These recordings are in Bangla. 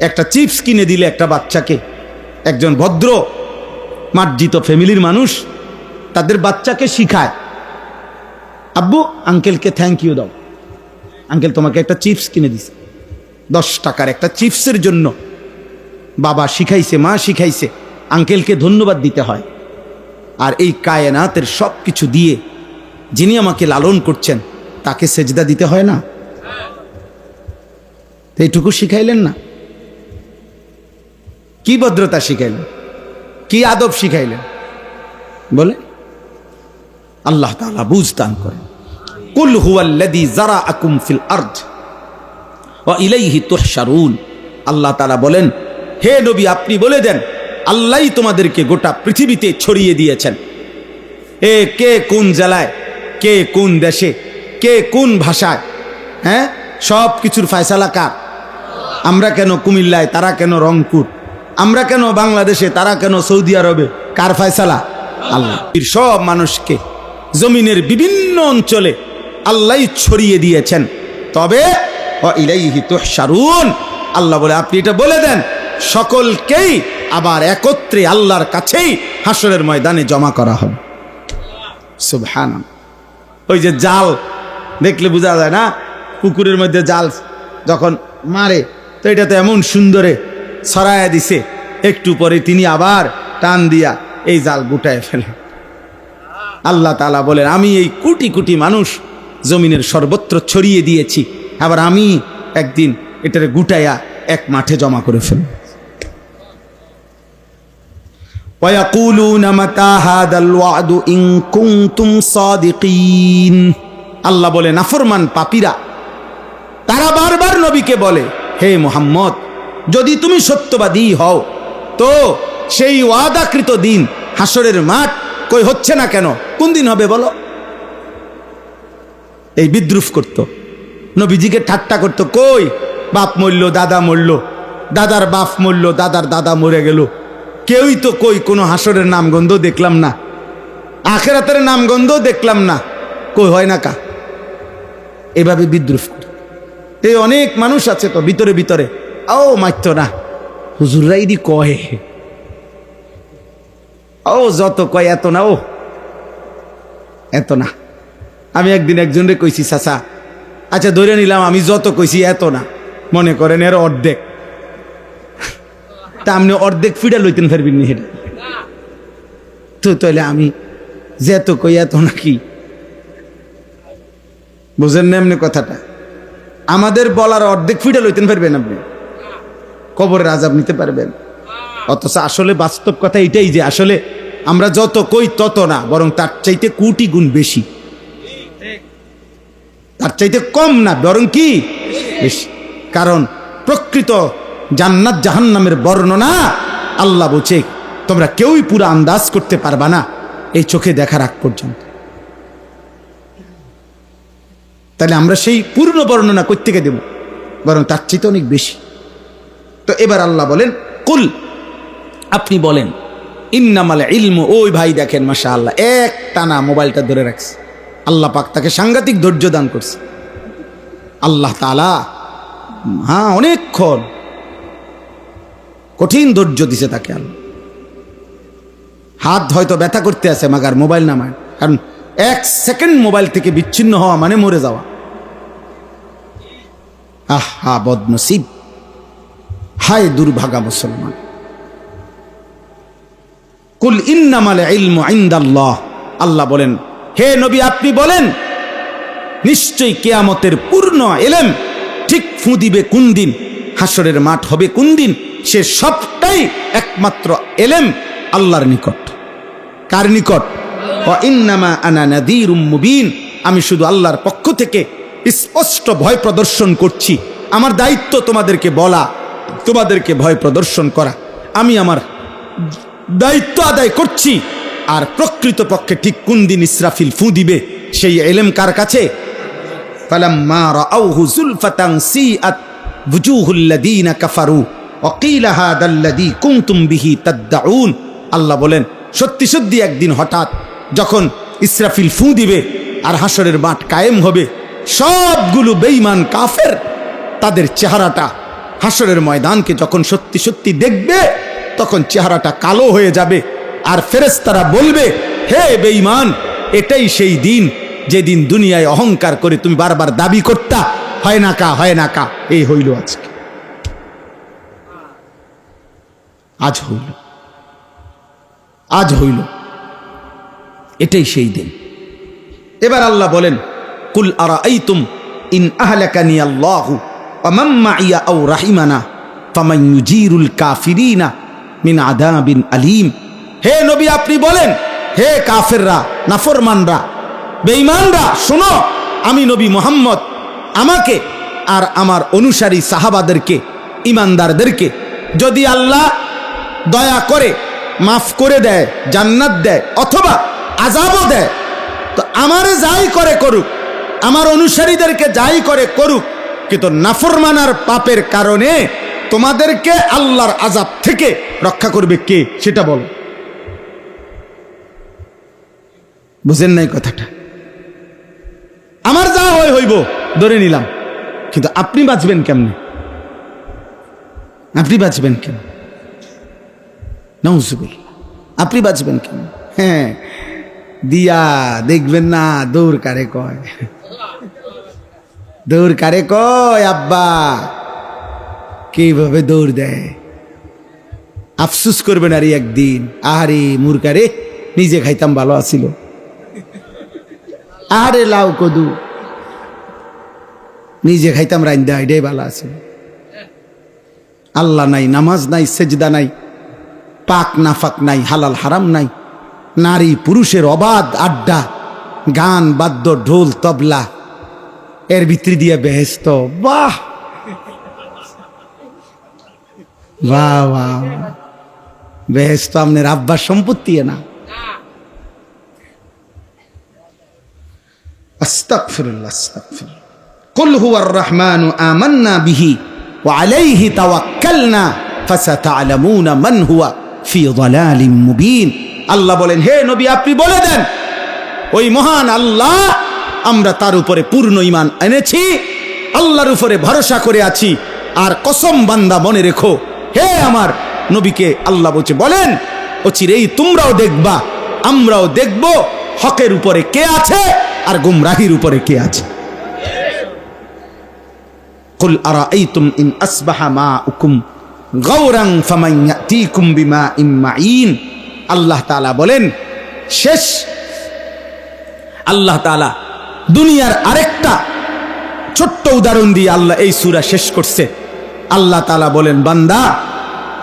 একটা চিপস কিনে দিলে একটা বাচ্চাকে, একজন ভদ্র মার্জিত ফ্যামিলির মানুষ তাদের বাচ্চাকে শিখায়, আব্বু আঙ্কেলকে থ্যাংক ইউ দাও, আঙ্কেল তোমাকে একটা চিপস কিনে দিছে, 10 টাকার একটা চিপসের জন্য বাবা শিখাইছে, মা শিখাইছে আঙ্কেলকে ধন্যবাদ দিতে হয়। আর এই কায়নাতের সব কিছু দিয়ে যিনি আমাকে লালন করছেন তাকে সেজদা দিতে হয় না? এইটুকু শিখাইলেন না? কি ভদ্রতা শিখাইলেন, কি আদব শিখাইলেন বলে? আল্লাহ তাআলা বুঝ দান করেন। কুল হুয়াল্লাযী যারাআকুম ফিল আরদ ওয়া ইলাইহি তুহশারুন। আল্লাহ তাআলা বলেন, হে নবী আপনি বলে দেন, আল্লাহই তোমাদেরকে গোটা পৃথিবীতে ছড়িয়ে দিয়েছেন। কে কোন জেলায়, কে কোন দেশে, কে কোন ভাষায়, হ্যাঁ, সব কিছুর ফয়সালা কার? আমরা কেন কুমিল্লায়, তারা কেন রংপুর, আমরা কেন বাংলাদেশে, তারা কেন সৌদি আরবে, কার ফয়সালা? আল্লাহ। সব মানুষকে জমিনের বিভিন্ন অঞ্চলে আল্লাহই ছড়িয়ে দিয়েছেন। তবে ইলাইহি তুহশারুন, আল্লাহ বলে আপনি এটা বলে দেন সকলকেই আবার একত্রে আল্লাহর কাছেই হাসরের ময়দানে জমা করা হবে। সুবহানাল্লাহ। ওই যে জাল দেখলে বোঝা যায় না, পুকুরের মধ্যে জাল যখন মারে তো এটা তো এমন সুন্দরে ছড়ায়া দিছে, একটু পরে তিনি আবার টান দিয়া এই জাল গুটায় ফেলে। আল্লাহ তাআলা বলেন, আমি এই কোটি কোটি মানুষ জমিনের সর্বত্র ছড়িয়ে দিয়েছি, আবার আমি একদিন এটারে গুটাইয়া এক মাঠে জমা করে ফেলব। ওয়ায়াকুলুনা মাতা হাদাল ওয়াদু ইন কুনতুম সাদিকিন। আল্লাহ বলে নাফরমান পাপীরা তারা বারবার নবীকে বলে, হে মুহাম্মদ যদি তুমি সত্যবাদী হও তো সেই ওয়াদাকৃত দিন হাসরের মাঠ কই হচ্ছে না কেন, কোন দিন হবে বলো? এই বিদ্রুপ করত, নবীজিকে ঠাট্টা করত, কই বাপ মরল, দাদা মরল, দাদার বাপ মরল, দাদার দাদা মরে গেল, কেউই তো কই কোনো হাসরের নামগন্ধ দেখলাম না, আখিরাতের নামগন্ধ দেখলাম না, কই হয় না কা? এভাবে বিদ্রুপ করে। এই অনেক মানুষ আছে তো ভিতরে ভিতরে, ও মাইতো না হুজুররাই দি কয়, ও যত কয় এত না, ও এত না। আমি একদিন একজনরে কইছি, চাচা আচ্ছা ধরে নিলাম আমি যত কইছি এত না, মনে করেন এর অর্ধেক, তা আপনি অর্ধেক ফিডা লইতেন পারবেন নি? হেটা তো তাহলে আমি যে এত কই এত নাকি? বুঝেন না এমনি কথাটা? আমাদের বলার অর্ধেক ফিডা লইতেন পারবেন আপনি? কবরের আযাব নিতে পারবেন? অথচ আসলে বাস্তব কথা এটাই যে আসলে আমরা যত কই তত না, বরং তার চাইতে কোটি গুণ বেশি, তার চাইতে কম না, বরং কি বেশি। কারণ প্রকৃত জান্নাত জাহান্নামের বর্ণনা আল্লাহ বলছে তোমরা কেউই পুরো আন্দাজ করতে পারবা না এই চোখে দেখার আগ পর্যন্ত। তাহলে আমরা সেই পূর্ণ বর্ণনা কই থেকে দেব, বরং তার চাইতে অনেক বেশি। তো এবার আল্লাহ বলেন, কুল আপনি বলেন, ইন্নামাল ইলমু, ওই ভাই দেখেন মাশাআল্লাহ এক টানা মোবাইলটা ধরে রাখছে, আল্লাহ পাক তাকে সাংঘাতিক ধৈর্য দান করছে। আল্লাহ তাআলা হ্যাঁ অনেকক্ষণ কঠিন ধৈর্য দিছে তাকে। আল্লাহ হাত হয়তো ব্যথা করতে আছে, মাগার মোবাইল নামায়, কারণ 1 সেকেন্ড মোবাইল থেকে বিচ্ছিন্ন হওয়া মানে মরে যাওয়া। আহা বদনসিব, হায় দুর্ভাগা মুসলমান। কুল ইন্নামাল ইলমু ইনদাল্লাহ, আল্লাহ বলেন হে নবী আপনি বলেন নিশ্চয়ই কিয়ামতের পূর্ণ ইলম ঠিক ফু দিবে কোন দিন, হাসরের মাঠ হবে কোন দিন, সে সবটাই একমাত্র ইলম আল্লাহর নিকট। কার নিকট? ওয়া ইন্নামা আনা নাযীরুম মুবিন, আমি শুধু আল্লাহর পক্ষ থেকে স্পষ্ট ভয় প্রদর্শন করছি। আমার দায়িত্ব তোমাদেরকে বলা, তোমাদেরকে ভয় প্রদর্শন করা, আমি আমার দায়িত্ব আদায় করছি। আর প্রকৃত পক্ষে ঠিক কোন দিন ইসরাফিল ফু দিবে সেই ইলম কার কাছে? ফালাম্মা রাআউহু যুলফাতান সিআত বুজুহুল লাযীনা কাফারু ওয়া ক্বিলা হাদাল্লাযী কুনতুম বিহি তাদউন। আল্লাহ বলেন সত্যি সত্যি একদিন হঠাৎ যখন ইসরাফিল ফু দিবে আর হাসরের মাঠ কায়েম হবে, সবগুলো বেঈমান কাফের তাদের চেহারাটা হাসরের ময়দানকে যখন সত্যি সত্যি দেখবে তখন চেহারাটা কালো হয়ে যাবে, আর ফেরেশতারা বলবে, হে বেঈমান, এটাই সেই দিন যেদিন দুনিয়ায় অহংকার করে তুমি বারবার দাবি করতা হয় না কা, হয় না কা। এই হইল আজকে, আজ হইল, আজ হইল, এটাই সেই দিন। এবার আল্লাহ বলেন, কুল আরাআইতুম ইন আহলাকানি আল্লাহু ওয়া মান মাইয়া আও রাহিমানা ফামান ইউজিরুল কাফিরিনা মিন আযাবিন আলীম। হে নবী, আপনি বলেন, হে কাফেররা, নাফরমানরা, বেঈমানরা, শোনো, আমি নবী মুহাম্মদ, আমাকে আর আমার অনুসারী সাহাবাদেরকে, ইমানদারদেরকে যদি আল্লাহ দয়া করে মাফ করে দেয়, জান্নাত দেয়, অথবা আযাবও দেয়, তো আমারে যাই করে করুক, আমার অনুসারীদেরকে যাই করে করুক, কিন্তু নাফরমানার পাপের কারণে তোমাদেরকে আল্লাহর আযাব থেকে রক্ষা করবে কে, সেটা বলো। বুঝেন নাই কথাটা? আমার যা হয় হইব, ধরে নিলাম, কিন্তু আপনি বাঁচবেন কেমনে? আপনি বাঁচবেন কেন? নাউজুবিল্লাহ, আপনি বাঁচবেন কেন? হ্যাঁ, দিয়া দেখবেন না দৌড় কারে কয়, দৌড় কারে কয়, আব্বা কিভাবে দৌড় দেয়, আফসুস করবেন আর একদিন, আহারে মুরকারে, নিজে খাইতাম ভালো আছিল, আরে লাউ কদু নিজে খাইতাম রাইন্দা, এটাই ভালো আছে। আল্লাহ নাই, নামাজ নাই, সেজদা নাই, পাক নাফাক নাই, হালাল হারাম নাই, নারী পুরুষের অবাধ আড্ডা, গান বাদ্য ঢোল তবলা, এর ভিতরে দিয়ে বেহেশত। বাহ বাহ বাহ, বেহেশত আপনার আব্বার সম্পত্তি না। আস্তাগফিরুল্লাহ, আস্তাগফিরুল্লাহ। কুল হুয়ার রহমানু আমান্না বিহি ওয়া আলাইহি তাওয়াক্কালনা ফাসাতা'লামুনা মান হুয়া ফি যালালিম মুবিন। আল্লাহ বলেন, হে নবী, আপনি বলে দেন, ওই মহান আল্লাহ, আমরা তার উপরে পূর্ণ ঈমান এনেছি, আল্লাহর উপরে ভরসা করে আছি। আর কসম বান্দা, মনে রেখো, হে আমার নবীকে আল্লাহ বলছে, বলেন, অচিরেই তোমরাও দেখবা, আমরাও দেখব, হকের উপরে কে আছে আর গুমরাহির উপরে কে আছে। কুল আরাআইতুম ইন আসবাহা মাউকুম গাওরান ফামান ইয়াতিকুম বিমাইন মাঈন। আল্লাহ তাআলা বলেন, শেষ আল্লাহ তাআলা দুনিয়ার আরেকটা ছোট্ট উদাহরণ দিয়ে আল্লাহ এই সূরা শেষ করছে। আল্লাহ তাআলা বলেন, বান্দা,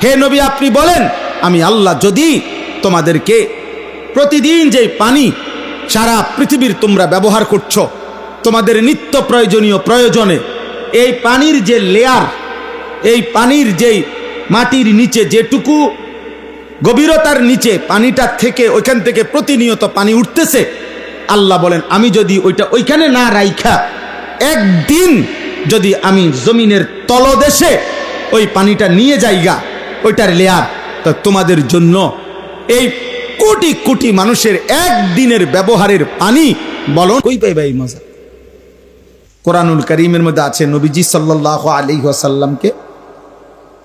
হে নবী, আপনি বলেন, আমি আল্লাহ যদি তোমাদেরকে প্রতিদিন যে পানি সারা পৃথিবীর তোমরা ব্যবহার করছো, তোমাদের নিত্য প্রয়োজনীয় প্রয়োজনে, এই পানির যে লেয়ার, এই পানির যেই মাটির নিচে যেটুকু গভীরতার নিচে পানিটা থেকে, ওইখান থেকে প্রতিনিয়ত পানি উঠতেছে, আল্লাহ বলেন, আমি যদি ওইটা ওইখানে না রাইখা একদিন যদি আমি জমিনের তলদেশে ওই পানিটা নিয়ে যাইগা, ওইটার লেয়ার, তো তোমাদের জন্য এই কোটি কোটি মানুষের একদিনের ব্যবহারের পানি বলো কই পাইবা এই মজা। কোরআনুল কারীমের মধ্যে আছে, নবীজি সাল্লাল্লাহু আলাইহি ওয়াসাল্লামকে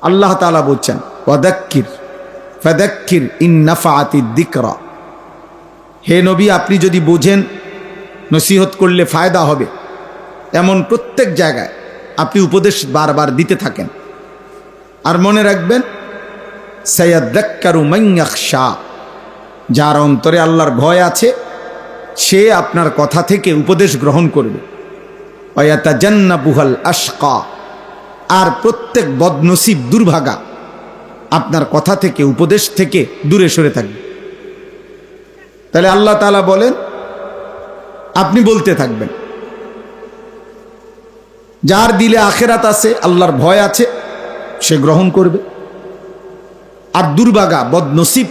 আল্লাহ তাআলা বলছেন, ওয়াদাক্কির ফাদাক্কির ইন নাফাআতিদ যিকরা। হে নবী, আপনি যদি বোঝেন নসিহত করলে ফায়দা হবে, এমন প্রত্যেক জায়গায় আপনি উপদেশ বারবার দিতে থাকেন। আর মনে রাখবেন, সায়াযাক্কারু মান ইয়াখশা, যার অন্তরে আল্লাহর ভয় আছে, সে আপনার কথা থেকে উপদেশ গ্রহণ করবে। ওয়া ইয়াতাজান্নাবুহাল আশকা, আর প্রত্যেক বদনসিব দুর্ভাগা আপনার কথা থেকে, উপদেশ থেকে দূরে সরে থাকবে। তাহলে আল্লাহ তাআলা বলেন, আপনি বলতে থাকবেন, যার দিলে আখেরাত আছে, আল্লাহর ভয় আছে, সে গ্রহণ করবে। আর দুর্ভাগা বদনসিব,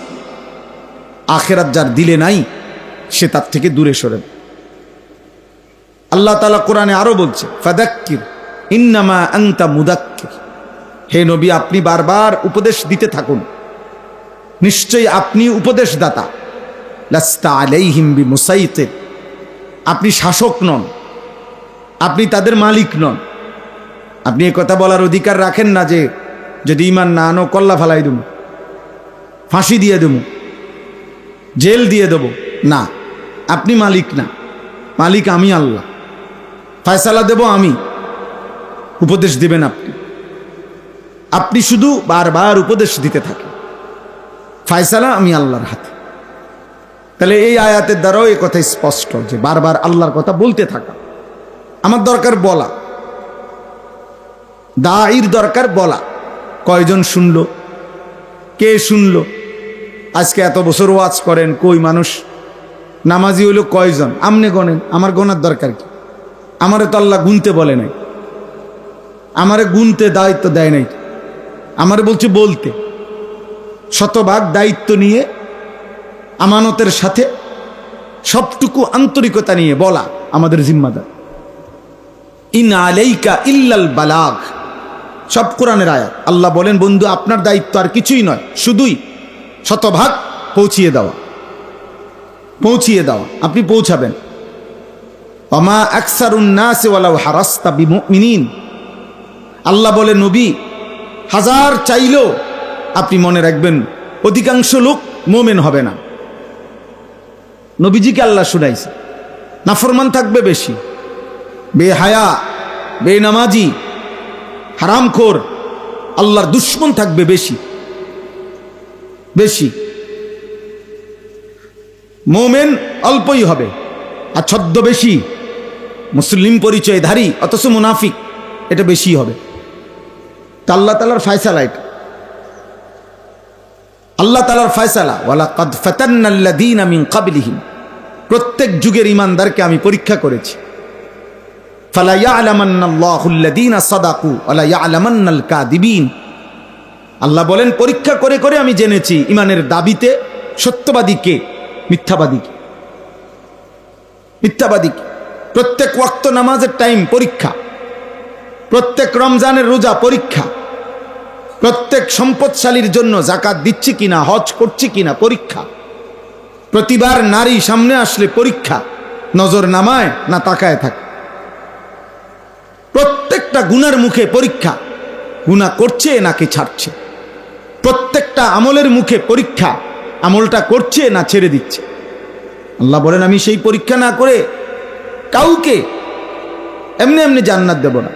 আখেরাত যার দিলে নাই, সে তার থেকে দূরে সরে। আল্লাহ তাআলা কোরআনে আরো বলছে, ফাদাক্কির ইন্নামা আনতা মুদাক্কির। হে নবী, আপনি বারবার উপদেশ দিতে থাকুন, নিশ্চয়ই আপনি উপদেশদাতা। লাস্তা আলাইহিম আপনি এ কথা বলার অধিকার রাখেন না যে যদি ইমান না আনো কল্লা ফালাই দেবো, ফাঁসি দিয়ে দেবো, জেল দিয়ে দেবো। না, আপনি মালিক না, মালিক আমি আল্লাহ। ফয়সালা দেব আমি, উপদেশ দিবেন আপনি। আপনি শুধু বারবার উপদেশ দিতে থাকেন, ফয়সালা আমি আল্লাহর হাতে। তাহলে এই আয়াতের দ্বারাও এই কথা স্পষ্ট যে বারবার আল্লাহর কথা বলতে থাকা। আমার দরকার বলা, দাঈর দরকার বলা। কয়জন শুনলো, কে শুনলো? আজকে এত বছর ওয়াজ করেন, কই মানুষ নামাজি হইল কয়জন? আমনে গনেন, আমার গোনার দরকার কি? আমারে তো আল্লাহ গুনতে বলে নাই, আমারে গুনতে দায়িত্ব দেয় নাই, আমারে বলছে বলতে। শতভাগ দায়িত্ব নিয়ে আমানতের সাথে সবটুকু আন্তরিকতা নিয়ে বলা আমাদের জিম্মাদার। ইন আলাইকা ইল্লাল বালাগ, সব কোরআনের আয়াত। আল্লাহ বলেন বন্ধু আপনার দায়িত্ব আর কিছুই নয়, শুধুই শতভাগ পৌঁছিয়ে দেওয়া, পৌঁছিয়ে দেওয়া। আপনি পৌঁছাবেন। ওমা আকসারুন নাস ওয়ালাউ হারাস্তা বিমুমিনিন, আল্লাহ বলে নবী হাজার চাইলেও আপনি মনে রাখবেন অধিকাংশ লোক মোমেন হবে না। নবীজিকে আল্লাহ শুনাইছে নাফরমান থাকবে বেশি, বেহায়া, বেনামাজি, হারামখোর, আল্লাহর দুশ্মন থাকবে বেশি বেশি। মোমেন অল্পই হবে, আর ছদ্মবেশী মুসলিম পরিচয়ধারী অথচ মুনাফিক এটা বেশি হবে। তা আল্লাহ তাআলার ফয়সালা এটা, আল্লাহ তাআলার ফয়সালা। ওয়ালাকাদ ফাতান্নাল্লাযীনা মিন ক্বাবলিহিম, প্রত্যেক যুগের ঈমানদারকে আমি পরীক্ষা করেছি। ফালা ইয়ালামান্নাল্লাহুল্লাযীনা সাদাকু ওয়ালা ইয়ালামান্নাল কাযিবিন, আল্লাহ বলেন পরীক্ষা করে করে আমি জেনেছি ঈমানের দাবিতে সত্যবাদী কে, মিথ্যাবাদী কে, মিথ্যাবাদী কে। প্রত্যেক ওয়াক্ত নামাজের টাইম পরীক্ষা, প্রত্যেক রমজানের রোজা পরীক্ষা, প্রত্যেক সম্পদশালীর জন্য যাকাত দিচ্ছি কিনা, হজ করছি কিনা পরীক্ষা, প্রতিবার নারী সামনে আসলে পরীক্ষা, নজর নামায় না তাকায় থাকে, প্রত্যেকটা গুনার মুখে পরীক্ষা, গুনাহ করছে নাকি ছাড়ছে, প্রত্যেকটা আমলের মুখে পরীক্ষা, আমলটা করছে না ছেড়ে দিচ্ছে। আল্লাহ বলেন আমি সেই পরীক্ষা না করে কাউকে এমনি এমনি জান্নাত দেব না,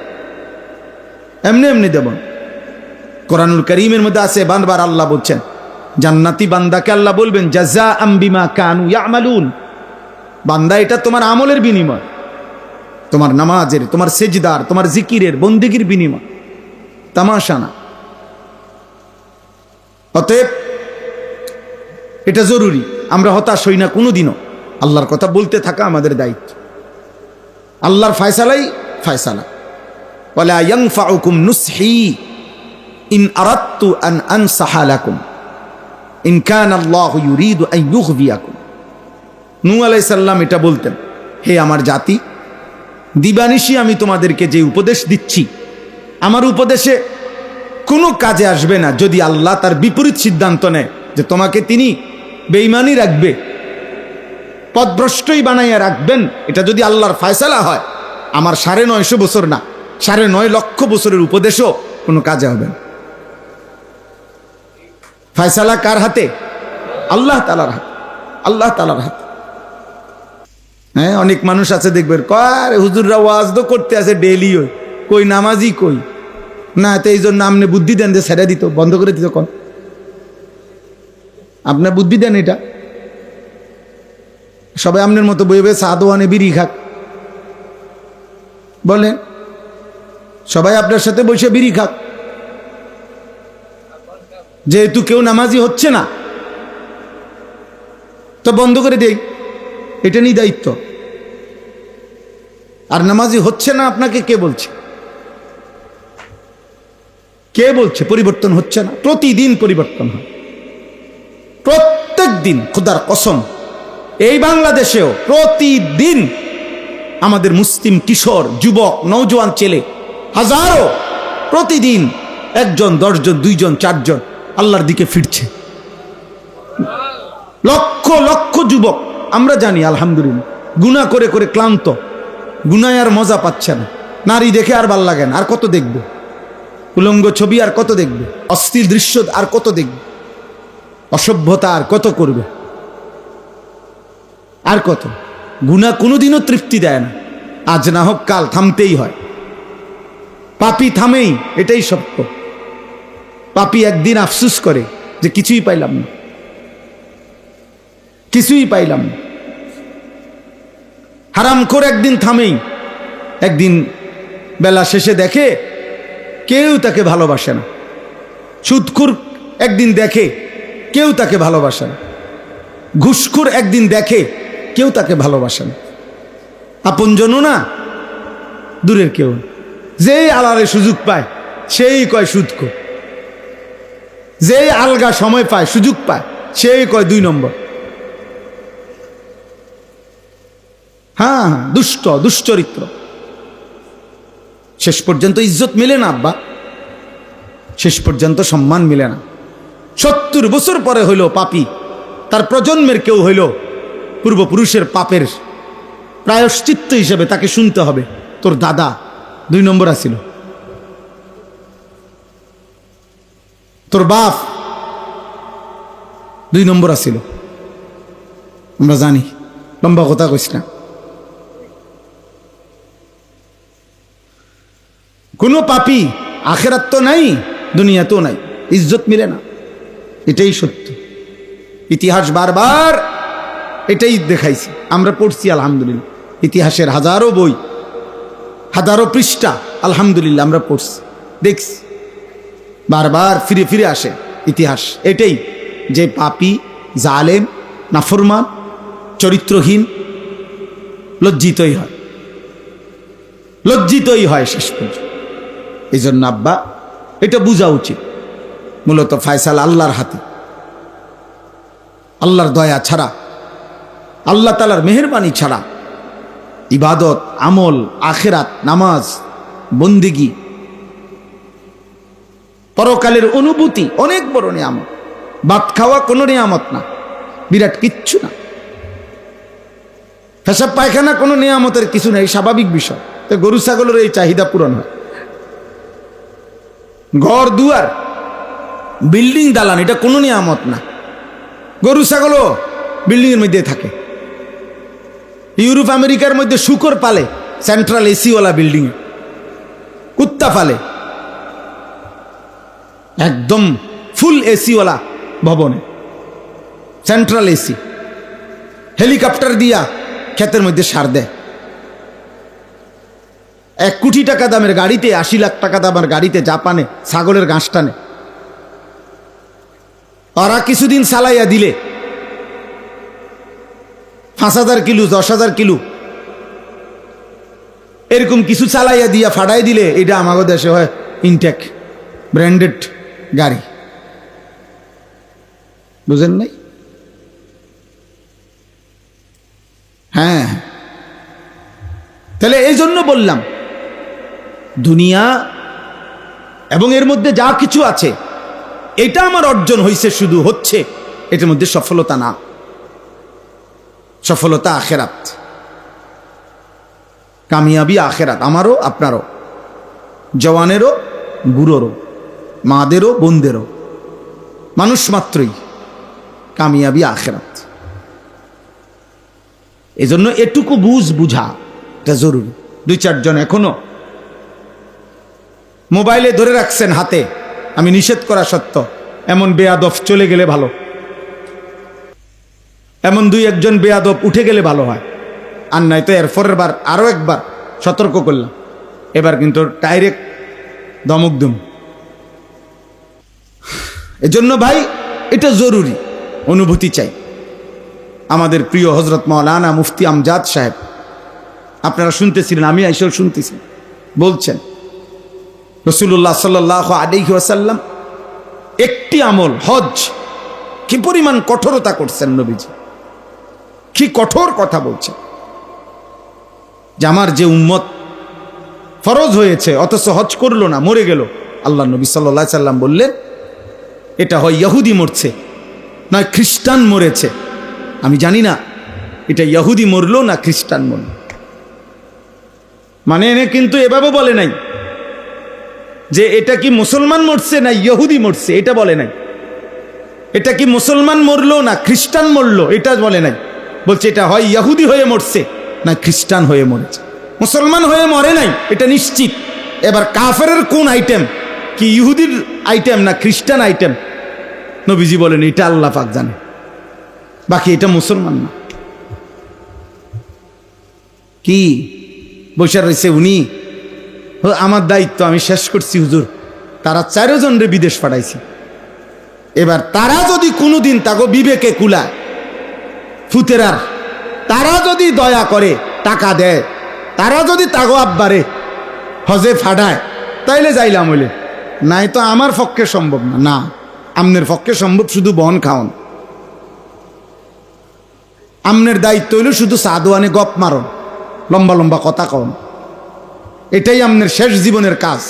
এমনি এমনি দেব না। কোরআনুল কারীমের মধ্যে আছে বারবার আল্লাহ বলছেন জান্নাতি বান্দাকে আল্লাহ বলবেন জাযাআম বিমা কানু ইয়ামালুন, বান্দা এটা তোমার আমলের বিনিময়, তোমার নামাজের, তোমার সেজদার, তোমার জিকিরের, বন্দেগীর বিনিময়, তামাশা না। অতএব এটা জরুরি, আমরা হতাশ হই না কোনোদিনও। আল্লাহর কথা বলতে থাকা আমাদের দায়িত্ব। আল্লাহর ফয়সালাই ফয়সালা। ওয়ালা ইয়ানফাউকুম নুসহি ইন আরাদতু আন আনসাহা লাকুম ইন কানা আল্লাহু ইউরিদু আন ইউগবিয়াকুম। নূহ আলাইহিস সালাম এটা বলতেন, হে আমার জাতি, দিবানিশি আমি তোমাদেরকে যে উপদেশ দিচ্ছি, আমার উপদেশে কোনো কাজে আসবে না যদি আল্লাহ তার বিপরীত সিদ্ধান্ত নেয় যে তোমাকে তিনি বেঈমানি রাখবে, পথভ্রষ্টই বানাইয়া রাখবেন। এটা যদি আল্লাহর ফয়সালা হয়, আমার ৯৫০ বছর না ৯.৫ লক্ষ বছরের উপদেশও কোনো কাজে হবে না। ফয়সালা কার হাতে? আল্লাহ তাআলার হাতে, আল্লাহ তাআলার হাতে। হ্যাঁ, অনেক মানুষ আছে দেখবেন কয় হুজুররা ওয়াজ তো করতে আছে ডেইলি, কই নামাজি কই না, তো এই জন্য আপনি বুদ্ধি দেন যে ছেড়ে দিত, বন্ধ করে দিত। কোন আপনার বুদ্ধি দেন এটা? সবাই আপনার মতো বই বই সাদোয়ানে বিড়ি খাক, বলেন সবাই আপনার সাথে বসে বিড়ি খাক, যেহেতু কেউ নামাজি হচ্ছে না তো বন্ধ করে দেই, এটা নিয়ে দায়িত্ব। আর নামাজি হচ্ছে না আপনাকে কে বলছে? কে বলছে পরিবর্তন হচ্ছে না? প্রতিদিন পরিবর্তন হয়, প্রত্যেক দিন। খোদার কসম, এই বাংলাদেশেও প্রতিদিন আমাদের মুসলিম কিশোর, যুবক, নওজোয়ান ছেলে হাজারো প্রতিদিন ১ জন, ১০ জন, ২ জন, ৪ জন আল্লাহর দিকে ফিরছে। লক্ষ লক্ষ যুবক আমরা জানি আলহামদুলিল্লাহ গুনাহ করে করে ক্লান্ত, গুনায় আর মজা পাচ্ছে না, নারী দেখে আর ভাল লাগে না, আর কত দেখবে? উলঙ্গ ছবি আর কত দেখবে? অস্থির দৃশ্য আর কত দেখবে? অসভ্যতা আর কত করবে? আর কত? গুনাহ কোনোদিনও তৃপ্তি দেয় না, আজ না হোক কাল থামতেই হয়। পাপী থামেই, এটাই সত্য। পাপী একদিন আফসোস করে যে কিছুই পাইলাম না, কিছুই পাইলাম না। হারামখোর একদিন থামেই, একদিন বেলা শেষে দেখে কেউ তাকে ভালোবাসে না। সুদখোর একদিন দেখে কেউ তাকে ভালোবাসে না। ঘুষখোর একদিন দেখে কেউ তাকে ভালোবাসে না। আপনজনও না, দূরের কেউ। যেই আলারে সুযোগ পায় সেই কয় সুদখোর, যেই আলগা সময় পায়, সুযোগ পায়, সেই কয় 2 নম্বর। হ্যাঁ, দুশ্চরিত্র। শেষ পর্যন্ত ইজ্জত মিলে না আব্বা, শেষ পর্যন্ত সম্মান মিলে না। 70 বছর পরে হইল পাপী, তার প্রজন্মের কেউ হইল পূর্বপুরুষের পাপের প্রায়শ্চিত্ত হিসেবে তাকে শুনতে হবে, তোর দাদা 2 নম্বর আছিল, তোর বাপ 2 নম্বর আছিল। আমরা জানি, লম্বা কথা কইস না। কোনো পাপী আখেরাত তো নাই, দুনিয়াতেও নাই, ইজ্জত মিলে না, এটাই সত্য। ইতিহাস বারবার এটাই দেখাইছে, আমরা পড়ছি আলহামদুলিল্লাহ। ইতিহাসের হাজারো বই, হাজারো পৃষ্ঠা আলহামদুলিল্লাহ আমরা পড়ছি, দেখছি। বারবার ফিরে ফিরে আসে ইতিহাস এটাই, যে পাপী, জালেম, নাফরমান, চরিত্রহীন লজ্জিতই হয়, লজ্জিতই হয় শেষ পর্যন্ত। এই জন্য আব্বা এটা বোঝা উচিত, মূলত ফয়সালা আল্লাহর হাতে। আল্লাহর দয়া ছাড়া, আল্লাহ তাআলার মেহেরবানি ছাড়া ইবাদত, আমল, আখেরাত, নামাজ, বন্দেগী, পরকালের অনুভূতি অনেক বড় নিয়ামত। ভাত খাওয়া কোনো নিয়ামত না, বিরাট কিচ্ছু না। পেশাব পায়খানা কোনো নিয়ামতের কিছু নেই, স্বাভাবিক বিষয়। তো গরু ছাগলের এই চাহিদা পূরণ হয়। ঘর দুয়ার, বিল্ডিং, দালান, এটা কোনো নিয়ামত না। গরু ছাগলও বিল্ডিং এর মধ্যে থাকে। ইউরোপ আমেরিকার মধ্যে শুকর পালে সেন্ট্রাল এসিওয়ালা বিল্ডিং এ, কুত্তা পালে একদম ফুল এসিওয়ালা ভবনে, সেন্ট্রাল এসি। হেলিকপ্টার দিয়া ক্ষেতের মধ্যে সার দেয়। 1 কোটি টাকা দামের গাড়িতে, 80 লাখ টাকা দামের গাড়িতে জাপানে ছাগলের ঘাস টানে। ওরা কিছুদিন চালাইয়া দিলে 5,000 কিলো, 10,000 কিলো এরকম কিছু চালাইয়া দিয়া ফাড়াই দিলে এটা আমাদের দেশে হয় ইনটেক ব্র্যান্ডেড গাড়ি। বুঝেন নাই? হ্যাঁ, তাহলে এই জন্য বললাম, দুনিয়া এবং এর মধ্যে যা কিছু আছে এটা আমার অর্জন হয়েছে, শুধু হচ্ছে, এটার মধ্যে সফলতা না। সফলতা আখেরাত, কামিয়াবি আখেরাত, আমারও আপনারও, জওয়ানেরও বুড়োরও, মাদেরও বোনদেরও, মানুষ মাত্রই কামিয়াবি আখেরাত। এজন্য এটুকু বুঝা এটা জরুরি। 2-4 জন এখনো মোবাইলে ধরে রাখছেন হাতে, আমি নিষেধ করা সত্ত্বেও, এমন বেয়াদব চলে গেলে ভালো, এমন 2-1 জন বেয়াদব উঠে গেলে ভালো হয়। আর নাই তো এর পরের বার আরো একবার সতর্ক করলাম, এবার কিন্তু ডাইরেক্ট ধমক দেব। এজন্য ভাই এটা জরুরি, অনুভূতি চাই। আমাদের প্রিয় হযরত মাওলানা মুফতি আমজাদ সাহেব, আপনারা শুনতেছিলেন, আমি আইসাও শুনতেছি, বলছেন রাসূলুল্লাহ সাল্লাল্লাহু আলাইহি ওয়াসাল্লাম একটি আমল হজ, কি পরিমাণ কঠোরতা করছেন নবীজি, কি কঠোর কথা বলছেন, যে আমার যে উম্মত ফরজ হয়েছে অথচ হজ করলো না, মরে গেল। আল্লাহ নবী সাল্লাল্লাহু আলাইহি সাল্লাম বললেন, এটা হয় ইহুদি মরছে না খ্রিস্টান মরেছে। আমি জানি না এটা ইহুদি মরলো না খ্রিস্টান মরল, মানে এনে কিন্তু এভাবে বলে নাই যে এটা কি মুসলমান মরছে না ইহুদি মরছে, এটা বলে নাই। এটা কি মুসলমান মরলো না খ্রিস্টান মরলো, এটা বলে নাই। বলছে এটা হয় ইহুদি হয়ে মরছে না খ্রিস্টান হয়ে মরেছে, মুসলমান হয়ে মরে নাই এটা নিশ্চিত। এবার কাফেরের কোন আইটেম, কি ইহুদির আইটেম না খ্রিস্টান আইটেম, নবীজি বলেন এটা আল্লাহ পাক জানে, বাকি এটা মুসলমান না। কি বৈশা রয়েছে উনি, আমার দায়িত্ব আমি শেষ করছি হুজুর, তারা 4 জনরে বিদেশ পাঠাইছি। এবার তারা যদি কোনোদিন তাকে বিবেকে কুলায়, ফুতেরার তারা যদি দয়া করে টাকা দেয়, তারা যদি তাগো আব্বারে হজে ফাটায়, তাইলে যাইলাম হইলে, নাই তো আমার পক্ষে সম্ভব না। না, আমনের পক্ষে সম্ভব শুধু বন খাওন। আমনের দায়িত্ব হইল শুধু সাদওয়ানে গপ মারন, লম্বা লম্বা কথা কন, এটাই আমনের শেষ জীবনের কাজ।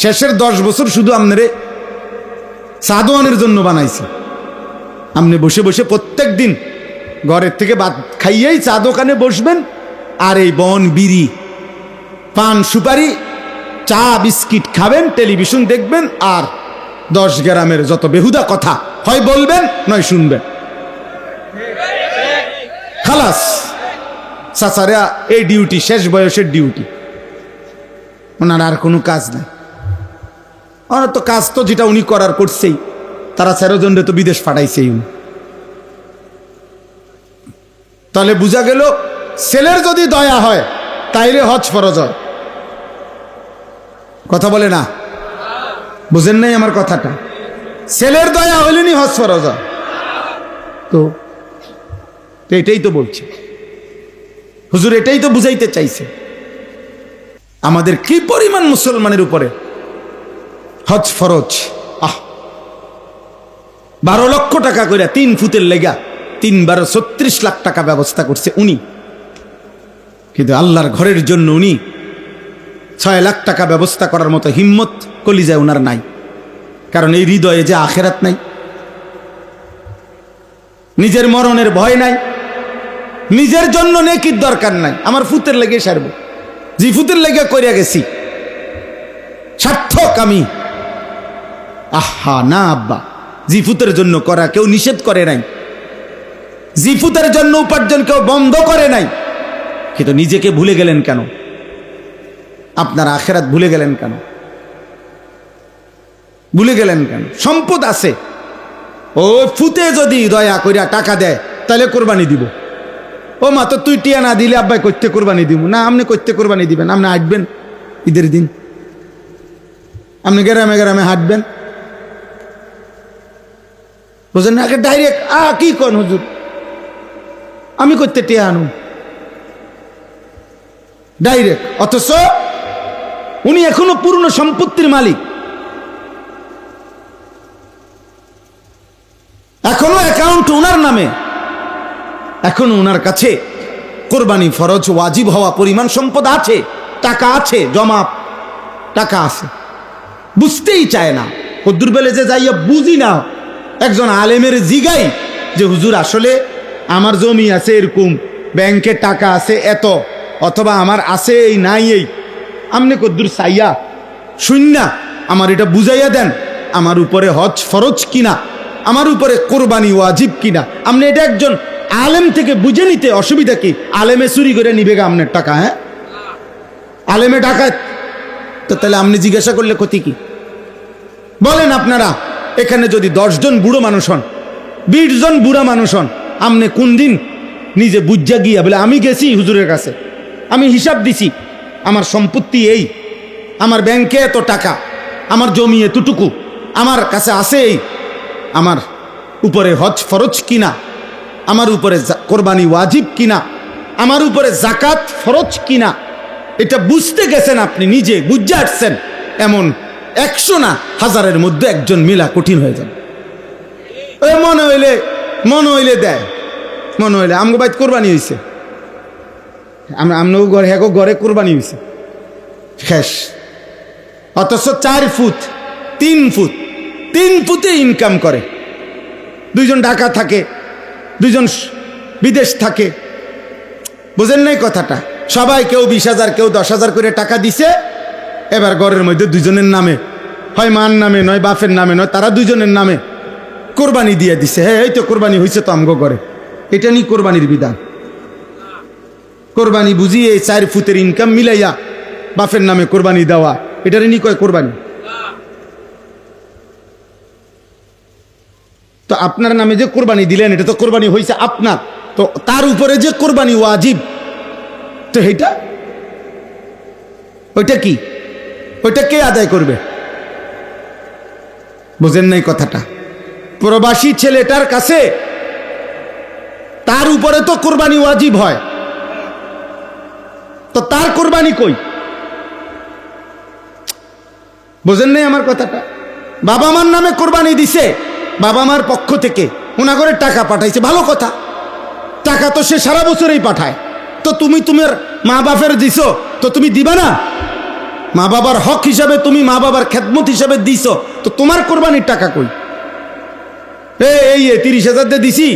শেষের 10 বছর শুধু আমনেরে সাদওয়ানের জন্য বানাইছে। আপনি বসে বসে প্রত্যেক দিন ঘরের থেকে ভাত খাইয়েই চা দোকানে বসবেন, আর এই বন বিড়ি পান সুপারি চা বিস্কিট খাবেন, টেলিভিশন দেখবেন, আর 10 গ্রামের যত বেহুদা কথা হয় বলবেন নয় শুনবেন। খালাস, চাচারা এই ডিউটি, শেষ বয়সের ডিউটি, ওনার আর কোনো কাজ নাই। ওনার তো কাজ তো যেটা উনি করার করছেই, তারা 13 জনরে তো বিদেশ পাঠাইছেই উনি। তাহলে বোঝা গেল ছেলের যদি দয়া হয় তাইলে হজ ফরজ হয়। কথা বলে না, বুঝেন নাই আমার কথাটা? ছেলের দয়া হইলেনি হজ ফরজ হয়। তো এটাই তো বলছে হুজুর, এটাই তো বুঝাইতে চাইছে আমাদের কি পরিমাণ মুসলমানের উপরে হজ ফরজ। 12 লক্ষ টাকা করে 3 ফুটের লেগা 3 × 36 লাখ টাকা ব্যবস্থা করছে উনি, কিন্তু আল্লাহর ঘরের জন্য উনি 6 লাখ টাকা ব্যবস্থা করার মতো হিম্মত কলিজায় উনার নাই। কারণ এই হৃদয়ে যে আখেরাত নাই, নিজের মরণের ভয় নাই, নিজের জন্য নেকির দরকার নাই। আমার ফুতের লেগে সারবো, জি ফুতের লেগে করিয়া গেছি, সার্থক আমি। আহা না আব্বা, জিফুতের জন্য করা কেউ নিষেধ করে নাই, জিফুতের জন্য উপার্জন কেউ বন্ধ করে নাই, কিন্তু নিজেকে ভুলে গেলেন কেন? আপনার আখেরাত ভুলে গেলেন কেন? ভুলে গেলেন কেন? সম্পদ আছে, ও ফুতে যদি দয়া করিয়া টাকা দেয় তাহলে কোরবানি দিব। ও মা, তো তুই টিয়া না দিলে আব্বাই করতে কোরবানি দিব না। আপনি করতে কোরবানি দিবেন, আপনি হাঁটবেন ঈদের দিন, আপনি গ্রামে গ্রামে হাঁটবেন, বুঝলেন না? ডাইরেক্ট কি কন হুজুর, আমি করতে টিয়া আনু ডাইরেক্ট, অথচ উনি এখনো পূর্ণ সম্পত্তির মালিক, এখনো অ্যাকাউন্ট ওনার নামে, এখনো ওনার কাছে কোরবানি ফরজ ওয়াজিব হওয়া পরিমাণ সম্পদ আছে, টাকা আছে, জমা টাকা আছে, বুঝতেই চায় না। কদ্দুর বেলে যে যাইয়া বুঝি না, একজন আলেমের জিগাই যে হুজুর আসলে আমার জমি আছে এরকম, ব্যাংকে টাকা আছে এত, অথবা আমার আছে এই নাই এই, আমনে কদ্দুর চাইয়া শূন্য আমার এটা বুঝাইয়া দেন, আমার উপরে হজ ফরজ কিনা, আমার উপরে কোরবানি ওয়াজিব কিনা। আপনি এটা একজন আলেম থেকে বুঝে নিতে অসুবিধা কি? আলেমে চুরি করে নিবে গা আপনার টাকা? হ্যাঁ, আলেমে ডাকাত তো, তাহলে আপনি জিজ্ঞাসা করলে ক্ষতি কি? বলেন আপনারা, এখানে যদি 10 জন বুড়ো মানুষ হন, 20 জন বুড়া মানুষ হন, আপনি কোন দিন নিজে বুঝা গিয়া বলে আমি গেছি হুজুরের কাছে, আমি হিসাব দিছি, আমার সম্পত্তি এই, আমার ব্যাংকে এত টাকা, আমার জমি এতটুকু, আমার কাছে আছে এই, আমার উপরে হজ ফরজ কিনা, আমার উপরে কোরবানি ওয়াজিব কিনা, আমার উপরে জাকাত ফরজ কিনা, এটা বুঝতে গেছেন আপনি, নিজে বুঝে আসছেন, এমন 100 না 1000-এর মধ্যে একজন মিলা কঠিন হয়ে যাবে। ওই মনে হইলে দেয়, মনে হইলে আমগো বাইত কোরবানি হয়েছে, আমরাও ঘরে হ্যাঁ ঘরে কোরবানি হয়েছে শেষ, অথচ 4 ফুট 3 ফুটে ইনকাম করে, 2 জন ঢাকা থাকে, 2 জন বিদেশ থাকে, বুঝেন নাই কথাটা? সবাই কেউ 20,000 কেউ 10,000 করে টাকা দিছে। এবার ঘরের মধ্যে দুজনের নামে, হয় মার নামে নয় বাপের নামে নয়, তারা দুজনের নামে কোরবানি দিয়ে দিছে। হ্যাঁ, এই তো কোরবানি হয়েছে তো আমগো ঘরে। এটা নিয়ে কোরবানির বিধান। কোরবানি বুঝিয়ে 4 ফুটের ইনকাম মিলাইয়া বাপের নামে কোরবানি দেওয়া, এটারই নি কয় কোরবানি। তো আপনার নামে যে কোরবানি দিলেন এটা তো কোরবানি হয়েছে আপনার, তো তার উপরে যে কোরবানি ওয়াজিব, তো এইটা ওইটা কি, ওইটা কে আদায় করবে? বুঝেন নাই কথাটা? প্রবাসী ছেলেটার কাছে তার উপরে তো কোরবানি ওয়াজিব হয়, তো তার কোরবানি কই? বুঝেন নাই আমার কথাটা? বাবা মার নামে কোরবানি দিছে, বাবা মার পক্ষ থেকে ওনাগরে টাকা পাঠাইছে, ভালো কথা। টাকা তো সে সারা বছরেই পাঠায়, তো তুমি তোমার মা বাপের দিছো, তো তুমি দিবা না? মা বাবার হক হিসাবে তুমি মা বাবার খেদমত হিসাবে দিছো, তো তোমার কোরবানির টাকা কই? এই 30,000 দিয়ে দিছি,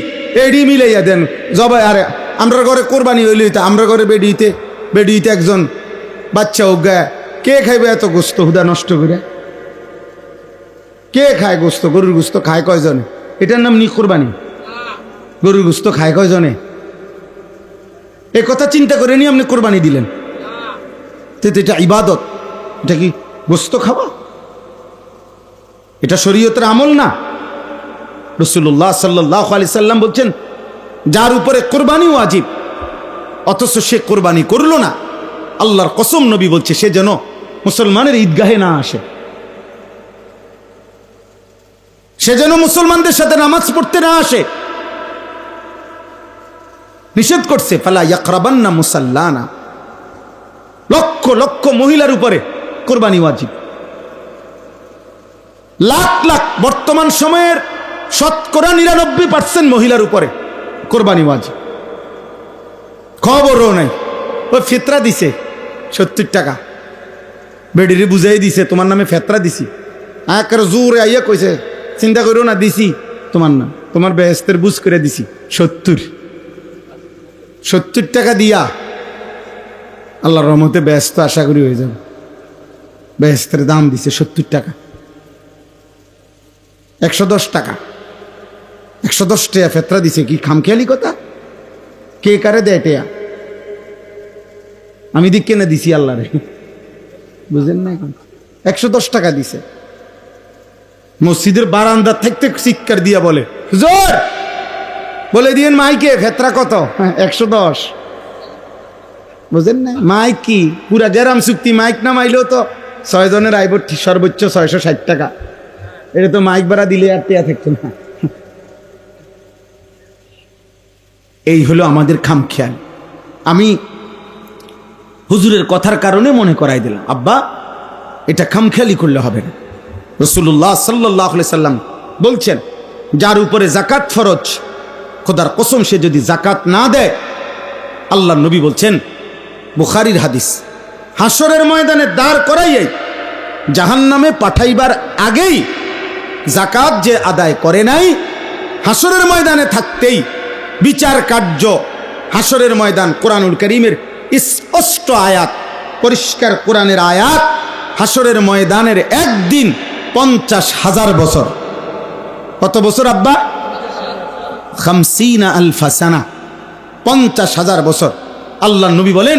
এডি মিলাইয়া দেন জবাই। আরে আমরা ঘরে কোরবানি হইলে আমরা ঘরে বেডিতে একজন বাচ্চা উগা, কে খাইবে এত গোস্ত হুদা নষ্ট করে? কে খায় গোস্ত? গরুর গোস্ত খায় কয়জনে? এটার নাম নি কোরবানি? গরুর গোস্ত খায় কয়জনে? এ কথা চিন্তা করে নি আপনি কোরবানি দিলেন? এটা ইবাদত, এটা কি গোস্ত খাওয়া? এটা শরীয়তের আমল না। রাসূলুল্লাহ সাল্লাল্লাহু আলাইহি সাল্লাম বলছেন, যার উপরে কোরবানি ওয়াজিব অথচ সে কোরবানি করলো না, আল্লাহর কসম নবী বলছে সে যেন মুসলমানের ঈদগাহে না আসে, সে যেন মুসলমানদের সাথে নামাজ পড়তে না আসে। নিষেধ করছে, ফালা ইয়াকরাবান্না মুসাল্লানা। লক্ষ লক্ষ মহিলার উপরে কোরবানি ওয়াজিব, লাখ লাখ, বর্তমান সময়ের 99% মহিলার উপরে কোরবানি ওয়াজিব। খবরও নাই, ও ফিতরা দিছে 70 টাকা, বেডিরে বুঝাই দিছে তোমার নামে ফেতরা দিছি। একের জোরে আইয়া কইছে, চিন্তা করো না, দিছি তোমার নাম, তোমার বেহেস্তের বুঝ করে দিছি 70 টাকা দিয়া আল্লাহর রহমতে বেহেস্ত আশা করি হয়ে যাবে। বেহেস্তের দাম দিছে 70 টাকা, 110 টাকা, 110 টাকা ফেতরা দিছে। কি খামখেয়ালি কথা? কে কারে দেয় টেয়া? আমি দিক কেনে দিছি আল্লাহ রে, বুঝেন না? এখন 110 টাকা দিছে। মসজিদের বারান্দা থেকে চিৎকার দিয়া বলে, হুজুর বলে দিয়েন মাইকে ফেতরা কত? 110। বুঝেন না? মাইক কি পুরা জেরাম চুক্তি, মাইক না মাইলেও তো 6 জনের আইব সর্বোচ্চ 660 টাকা। এটা তো মাইক ভাড়া দিলে আর টেয়া থাকতো না। এই হলো আমাদের খামখেয়াল। আমি হুজুরের কথার কারণে মনে করাই দিলাম, আব্বা এটা খামখেয়ালি করলে হবে না। রাসূলুল্লাহ সাল্লাল্লাহু আলাইহি সাল্লাম বলছেন, যার উপরে যাকাত ফরজ, খোদার কসম সে যদি যাকাত না দেয়, আল্লাহ নবী বলছেন, বুখারীর হাদিস, হাসরের ময়দানে দাঁড় করাইয়াই জাহান্নামে পাঠাইবার আগেই যাকাত যে আদায় করে নাই, হাসরের ময়দানে থাকতেই বিচার কার্য, হাসরের ময়দান, কোরআনুল কারীমের স্পষ্ট আয়াত, পরিষ্কার কোরআনের আয়াত, হাসরের ময়দানের একদিন 50,000 বছর। কত বছর আব্বা? 50,000 সানা, 50,000 বছর। আল্লাহ নবী বলেন,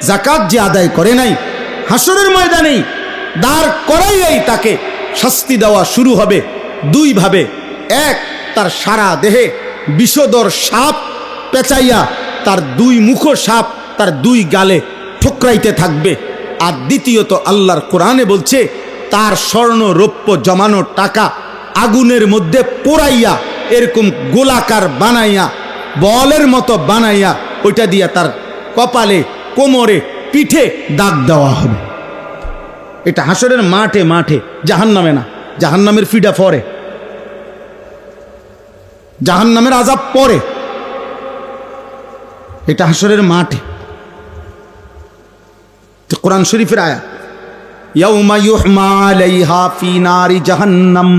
যাকাত যে আদায় করে নাই, হাসরের ময়দানেই দাঁড় করাইয়াই তাকে শাস্তি দেওয়া শুরু হবে 2 ভাবে। এক, তার সারা দেহে বিষধর সাপ পেঁচাইয়া তার 2 মুখ সাপ তার 2 গালে ঠোকরাইতে থাকবে। আর দ্বিতীয়ত, আল্লাহর কোরআনে বলছে, তার স্বর্ণ রৌপ্য জমানো টাকা আগুনের মধ্যে পোড়াইয়া এরকম গোলাকার বানাইয়া, বলের মতো বানাইয়া, ওইটা দিয়া তার কপালে, কোমরে, পিঠে দাগ দেওয়া হবে। এটা হাসরের মাঠে মাঠে, জাহান্নামে না। জাহান্নামের ফিডা পরে, জাহান্নামের আযাব পরে, এটা হাসরের মাঠে। কোরআন শরীফের আয়াত, ইয়াউমা ইউহমা আলাইহা ফি নারি জাহান্নাম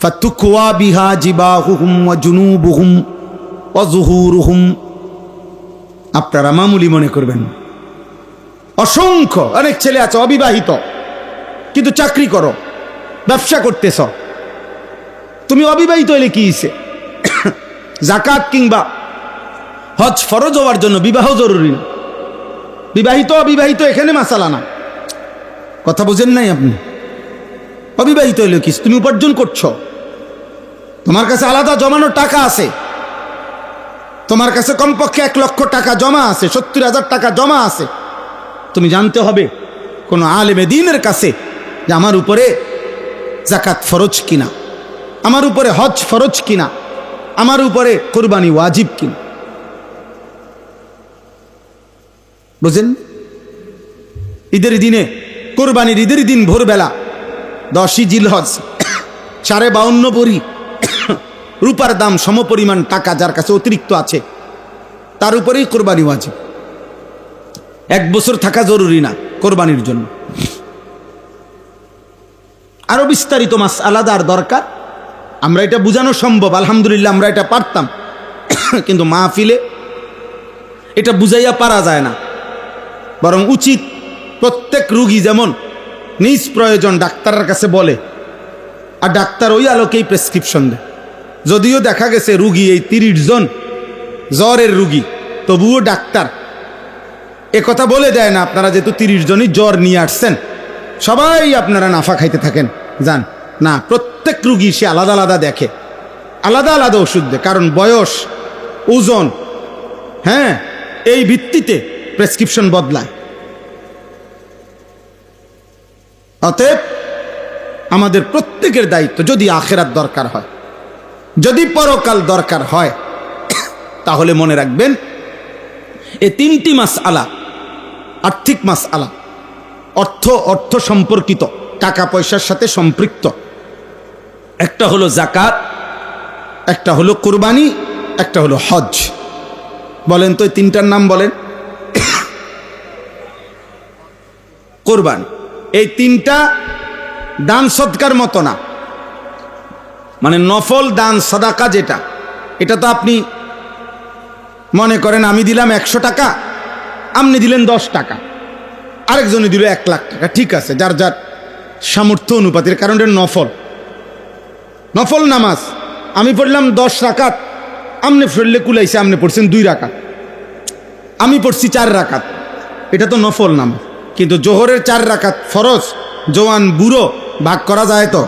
ফাতুকওয়া বিহা জিবাহুহুম ওয়া জুনুবুহুম ওয়া যুহুরুহুম। আপনারা মামুলি মনে করবেন না। অসংখ্য অনেক ছেলে আছে অবিবাহিত, কিন্তু চাকরি করো, ব্যবসা করতেছ। তুমি অবিবাহিত হলে কি হইছে? যাকাত কিংবা হজ ফরজ হওয়ার জন্য বিবাহ জরুরি না। বিবাহিত অবিবাহিত এখানে মাসালা না, কথা বুঝেন নাই আপনি? অবিবাহিত হলে কি, তুমি উপার্জন করছো, তোমার কাছে আলাদা জমানোর টাকা আছে, তোমার কাছে কমপক্ষে 1 লক্ষ টাকা জমা আছে, 70,000 টাকা জমা আছে। তুমি জানতে হবে কোন আলেমে দ্বীনের কাছে যে আমার উপরে যাকাত ফরজ কিনা, আমার উপরে হজ ফরজ কিনা, আমার উপরে কুরবানি ওয়াজিব কিনা। বুঝেন? ঈদের দিনে, কোরবানির ঈদের দিন ভোরবেলা 10ই জিলহজ 52.5 ভরি রূপার দাম সমপরিমাণ টাকা যার কাছে অতিরিক্ত আছে, তার উপরেই কোরবানি ওয়াজিব। 1 বছর থাকা জরুরি না কোরবানির জন্য। আরো বিস্তারিত মাসআলা আর দরকার, আমরা এটা বোঝানো সম্ভব, আলহামদুলিল্লাহ আমরা এটা পারতাম, কিন্তু মাহফিলে এটা বুঝাইয়া পারা যায় না। বরং উচিত প্রত্যেক রোগী যেমন নিজ প্রয়োজন ডাক্তারের কাছে বলে, আর ডাক্তার ওই আলোকেই প্রেসক্রিপশন দেয়। যদিও দেখা গেছে রুগী এই 30 জন জ্বরের রুগী, তবুও ডাক্তার কথা বলে দেয় না আপনারা যেহেতু 30 জনই জ্বর নিয়ে আসছেন সবাই আপনারা নাফা খাইতে থাকেন যান না। প্রত্যেক রুগী সে আলাদা আলাদা দেখে, আলাদা আলাদা ওষুধ দেয়, কারণ বয়স, ওজন, হ্যাঁ, এই ভিত্তিতে প্রেসক্রিপশন বদলায়। অতএব আমাদের প্রত্যেকের দায়িত্ব, যদি আখিরাত দরকার হয়, যদি পরকাল দরকার হয়, তাহলে মনে রাখবেন এই 3টি মাসআলা, আর্থিক মাসআলা, অর্থ সম্পর্কিত, টাকা পয়সার সাথে সম্পৃক্ত। একটা হলো যাকাত, একটা হলো কুরবানি, একটা হলো হজ। বলেন তো এই 3টার নাম বলেন। কুরবানি, এই 3টা দান সদকার মতো না, মানে নফল দান সাদাকা যেটা, এটা তো আপনি মনে করেন আমি দিলাম 100 টাকা, আপনি দিলেন 10 টাকা, আরেকজনে দিল 1 লাখ টাকা, ঠিক আছে, যার যার সামর্থ্য অনুপাতের, কারণ এটা নফল। নফল নামাজ আমি পড়লাম 10 রাকাত, আপনি পড়লে কুলাইছে, আপনি পড়ছেন 2 রাকাত, আমি পড়ছি 4 রাকাত, এটা তো নফল নামাজ। কিন্তু জোহরের 4 রাকাত ফরজ, জওয়ান বুড়ো ভাগ করা যায় তো?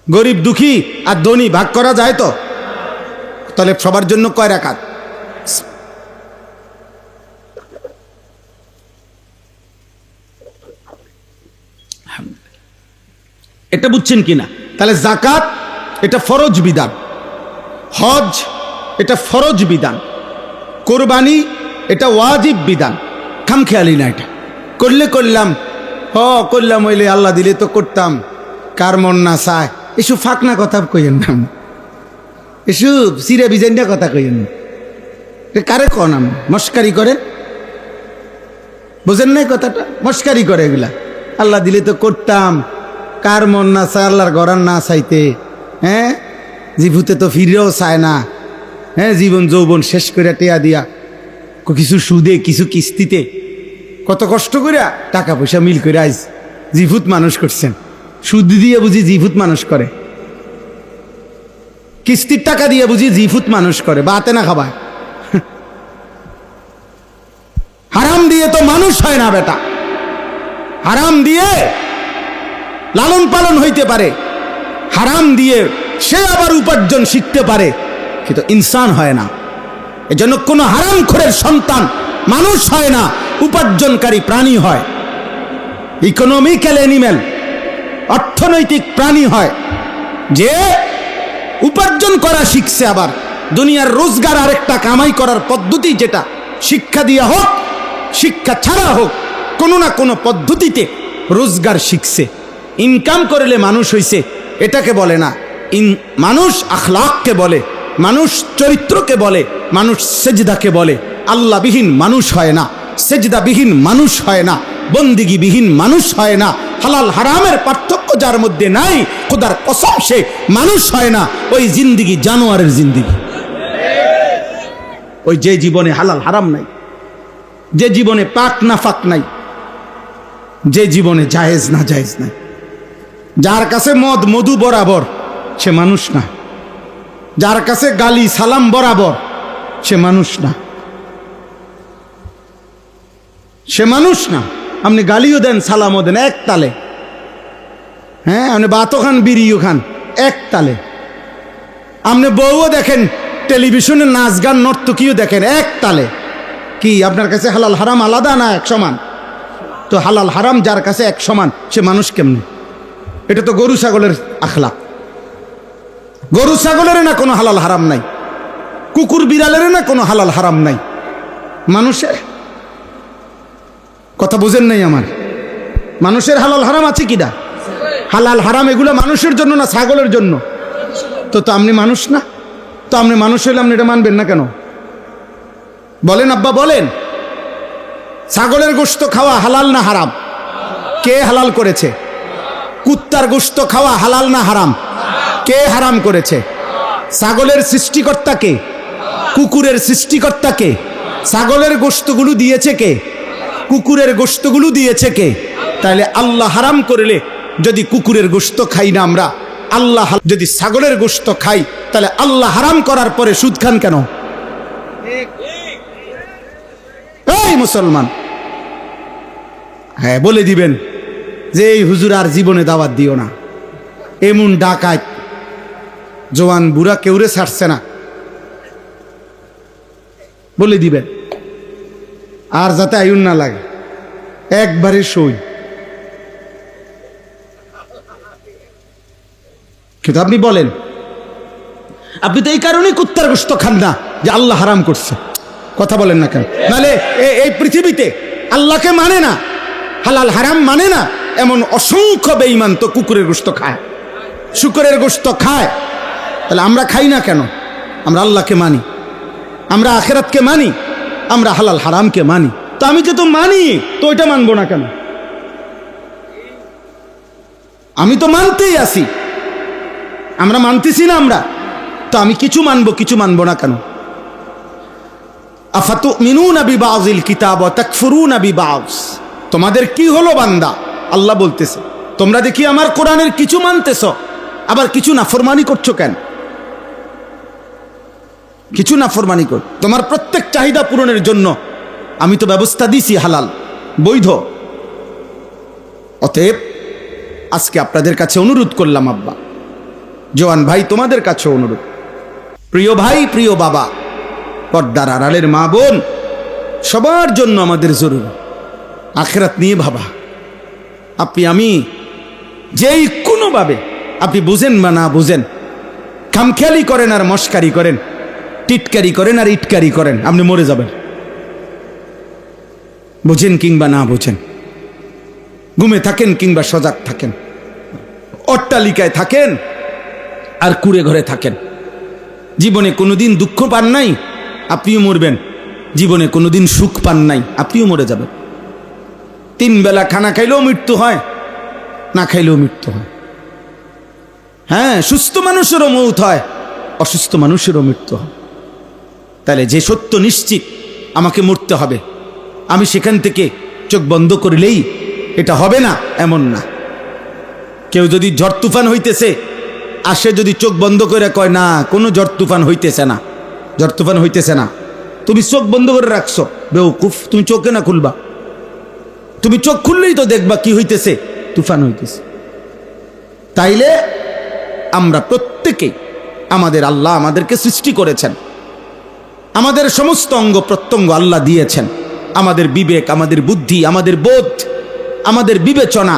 গরিব দুঃখী আর ধনী ভাগ করা যায় তো? তাহলে সবার জন্য কয় রাকাত? এটা বুঝছেন কিনা? তাহলে যাকাত এটা ফরজ বিধান, হজ এটা ফরজ বিধান, কোরবানি এটা ওয়াজিব বিধান। খামখেয়ালি না, এটা করলে করলাম, করলাম হইলে আল্লাহ দিলে তো করতাম, কার মন না চায়, এসব ফাঁকনা কথা কইেন না, এসব সিরে বিজাইনা কথা কইেন না। কারে কন আমি মস্কারি করে, বুঝেন নাই কথাটা? মস্কারি করে এগুলা। আল্লাহ দিলে তো করতাম, কার মন না চায় আল্লাহর গড়ার না চাইতে, হ্যাঁ, জীবুতে তো ফিরেও চায় না, হ্যাঁ, জীবন যৌবন শেষ করে টেয়া দিয়া, কিছু সুদে কিছু কিস্তিতে, কত কষ্ট করে টাকা পয়সা মিল করে আজ জীবুত মানুষ করছেন। সুদ দিয়ে বুঝি জীবুত মানুষ করে, কিস্তির টাকা দিয়ে বুঝি জীবুত মানুষ করে, বাতে না খাবার। হারাম দিয়ে তো মানুষ হয় না বেটা, হারাম দিয়ে লালন পালন হইতে পারে, হারাম দিয়ে সে আবার উপার্জন শিখতে পারে, কিন্তু ইনসান হয় না। এজন্য কোনো হারামখোরের সন্তান মানুষ হয় না, উপার্জনকারী প্রাণী হয়, ইকোনমিক্যাল অ্যানিম্যাল, অর্থনৈতিক প্রাণী হয়, যে উপার্জন করা শিখছে, আবার দুনিয়ার রোজগার আরেকটা কামাই করার পদ্ধতি, যেটা শিক্ষা দিয়ে হোক শিক্ষা ছাড়া হোক, কোনো না কোনো পদ্ধতিতে রোজগার শিখছে। ইনকাম করলে মানুষ হইছে এটাকে বলে না। মানুষ আখলাককে বলে, মানুষ চরিত্রকে বলে, মানুষ সেজদাকে বলে। আল্লাহবিহীন মানুষ হয় না, সেজদাবিহীন মানুষ হয় না, বন্দিগিবিহীন মানুষ হয় না। হালাল হারামের পার্থক্য যার মধ্যে নাই, খোদার কসম সে মানুষ হয় না, ওই জিন্দিগি জানোয়ারের জিন্দিগি। ওই যে জীবনে হালাল হারাম নাই, যে জীবনে পাক না ফাক নাই, যে জীবনে জায়েজ না জায়েজ নাই। যার কাছে মদ মধু বরাবর সে মানুষ না, যার কাছে গালি সালাম বরাবর সে মানুষ না, সে মানুষ না। আপনি গালিও দেন সালামও দেন এক তালে, হ্যাঁ আপনি বাতো খান বিড়িও খান এক তালে, আপনি বউও দেখেন টেলিভিশনে নাচ গান নর্তকীও দেখেন এক তালে। কি আপনার কাছে হালাল হারাম আলাদা না এক সমান? তো হালাল হারাম যার কাছে এক সমান সে মানুষ কেমনে? এটা তো গরু ছাগলের আখলাক। গরু ছাগলের না কোনো হালাল হারাম নাই, কুকুর বিড়ালের না কোনো হালাল হারাম নাই, মানুষের কথা বুঝেন নাই আমার? মানুষের হালাল হারাম আছে কিনা? হালাল হারাম এগুলো মানুষের জন্য না ছাগলের জন্য? তো আপনি মানুষ না? তো আপনি মানুষ হইলে আপনি এটা মানবেন না কেন? বলেন আব্বা বলেন, ছাগলের গোশত খাওয়া হালাল না হারাম? কে হালাল করেছে? কুত্তার গোশত খাওয়া হালাল না হারাম? কে হারাম করেছে? ছাগলের সৃষ্টিকর্তা কে? কুকুরের সৃষ্টিকর্তা কে? ছাগলের গোশতগুলো দিয়েছে কে? কুকুরের গোশতগুলো দিয়েছে কে? তাহলে আল্লাহ হারাম করলে যদি কুকুরের গোশত খাই না আমরা, আল্লাহ যদি ছাগলের গোশত খাই, তাহলে আল্লাহ হারাম করার পরে সুদ খান কেন? এই মুসলমান, হ্যাঁ বলে দিবেন যে এই হুজুর আর জীবনে দাওয়াত দিও না, এমন ডাকাত জওয়ান বুড়া কেউরে ছাড়ছে না, বলে দিবেন। আর যাতে আয়ুন না লাগে, একবারে সই। কিন্তু আপনি বলেন, আপনি তো এই কারণে কুত্তার গোশত খান না যে আল্লাহ হারাম করছে। কথা বলেন না কেন? নাহলে এই পৃথিবীতে আল্লাহকে মানে না, হালাল হারাম মানে না এমন অসংখ্য বেঈমান তো কুকুরের গোশত খায়, শুকরের গোশত খায়। তাহলে আমরা খাই না কেন? আমরা আল্লাহকে মানি, আমরা আখিরাতকে মানি, আমরা হালাল হারামকে মানি। তো আমি যে তো মানি, তো ওইটা মানবো না কেন? আমি তো মানতেই আছি, আমরা মানতেছি না আমরা, তো আমি কিছু মানবো কিছু মানবো না কেন? আফাতুমিনুনা বিবাযিল কিতাব ওয়া তাকফুরুনা বিবায। তোমাদের কি হলো বান্দা? আল্লাহ বলতেছে তোমরা দেখি আমার কোরআনের কিছু মানতেছো, আবার কিছু নাফরমানি করছো কেন? কিছু নাফরমানি কর, তোমার প্রত্যেক চাহিদা পূরণের জন্য আমি তো ব্যবস্থা দিছি হালাল বৈধ। অতএব আজকে আপনাদের কাছে অনুরোধ করলাম, আব্বা জওয়ান ভাই তোমাদের কাছে অনুরোধ, প্রিয় ভাই প্রিয় বাবা, পর্দার আড়ালের মা বোন, সবার জন্য আমাদের জরুরি আখিরাত নিয়ে ভাবা। আপনি আমি যেই কোনোভাবে আপনি বুঝেন বা না বুঝেন, খামখেয়ালি করেন আর মস্কারি করেন, টিটকারি করেন আর ইটকারি করেন, আপনি মরে যাবেন। বুঝেন কিংবা না বুঝেন, ঘুমে থাকেন কিংবা সজাগ থাকেন, অট্টালিকায় থাকেন আর কুড়ে ঘরে থাকেন, জীবনে কোনোদিন দুঃখ পান নাই আপনিও মরবেন, জীবনে কোনোদিন সুখ পান নাই আপনিও মরে যাবেন। 3 বেলা খানা খাইলেও মৃত্যু হয়, না খাইলেও মৃত্যু হয়। হ্যাঁ, সুস্থ মানুষেরও মৌত হয়, অসুস্থ মানুষেরও মৃত্যু হয়। তাহলে যে সত্য নিশ্চিত আমাকে মরতে হবে, আমি সেখান থেকে চোখ বন্ধ করলেই এটা হবে না এমন না। কেউ যদি ঝড় তুফান হইতেছে আসে, যদি চোখ বন্ধ করে কয় না কোনো ঝড় তুফান হইতেছে না, ঝড় তুফান হইতেছে না, তুমি চোখ বন্ধ করে রাখছো, বেওকুফ, তুমি চোখে না খুলবা, তুমি চোখ খুললেই তো দেখবা কি হইতেছে, তুফান হইতেছে। তাইলে আমরা প্রত্যেকেই, আমাদের আল্লাহ আমাদেরকে সৃষ্টি করেছেন, আমাদের সমস্ত অঙ্গ প্রত্যঙ্গ আল্লাহ দিয়েছেন, আমাদের বিবেক, আমাদের বুদ্ধি, আমাদের বোধ, আমাদের বিবেচনা,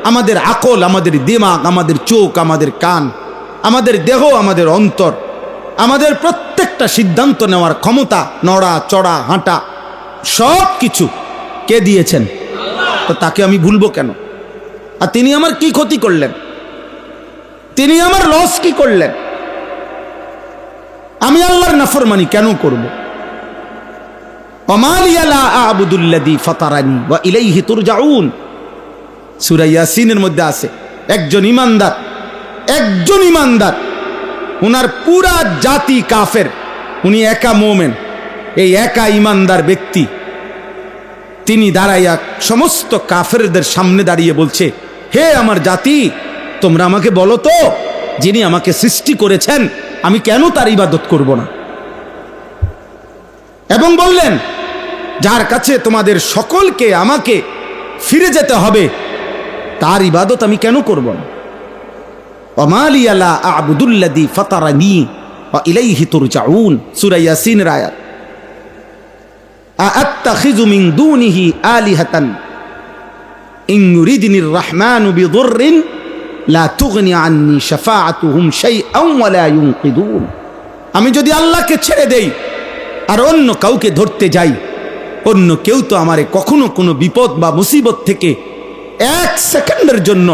আমাদের আকল, আমাদের দিমাগ, আমাদের চোখ, আমাদের কান, আমাদের দেহ, আমাদের অন্তর, আমাদের প্রত্যেকটা সিদ্ধান্ত নেওয়ার ক্ষমতা, নড়া চড়া হাঁটা, সব কিছু কে দিয়েছেন? তো তাকে আমি ভুলবো কেন? আর তিনি আমার কি ক্ষতি করলেন? তিনি আমার লস কি করলেন? আমি আল্লাহর নাফরমানি কেন করব? ওমালিয়া লা আ'বুদুল্লাযী ফাতারানি ওয়া ইলাইহি তুরজাউন। সূরা ইয়াসিনের মধ্যে আছে, একজন ইমানদার, উনার পুরা জাতি কাফের, উনি একা মুমিন, এই একা ইমানদার ব্যক্তি তিনি দাঁড়াইয়া সমস্ত কাফেরদের সামনে দাঁড়িয়ে বলছে, হে আমার জাতি, তোমরা আমাকে বলো তো, যিনি আমাকে সৃষ্টি করেছেন আমি কেন তার ইবাদত করব না? এবং বললেন, যার কাছে তোমাদের সকলকে আমাকে ফিরে যেতে হবে তার ইবাদত আমি কেন করব না? ওয়ামালিয়া লা আ'বুদুল্লাযী ফাতারানী ওয়া ইলাইহি তুরজাউন, সূরা ইয়াসিনের আয়াত। আ'আত্তাখিযু মিন দুনিহি আলিহাতান ইন ইউরিদনির রাহমানু বিদুররিন লা তুগনি আন্নী শাফাআতুহুম শাইআন ওয়া লা ইউনকিদুন। আমি যদি আল্লাহকে ছেড়ে দেই আর অন্য কাউকে ধরতে যাই, অন্য কেউ তো আমারে কখনো কোনো বিপদ বা মুসিবত থেকে এক সেকেন্ডের জন্য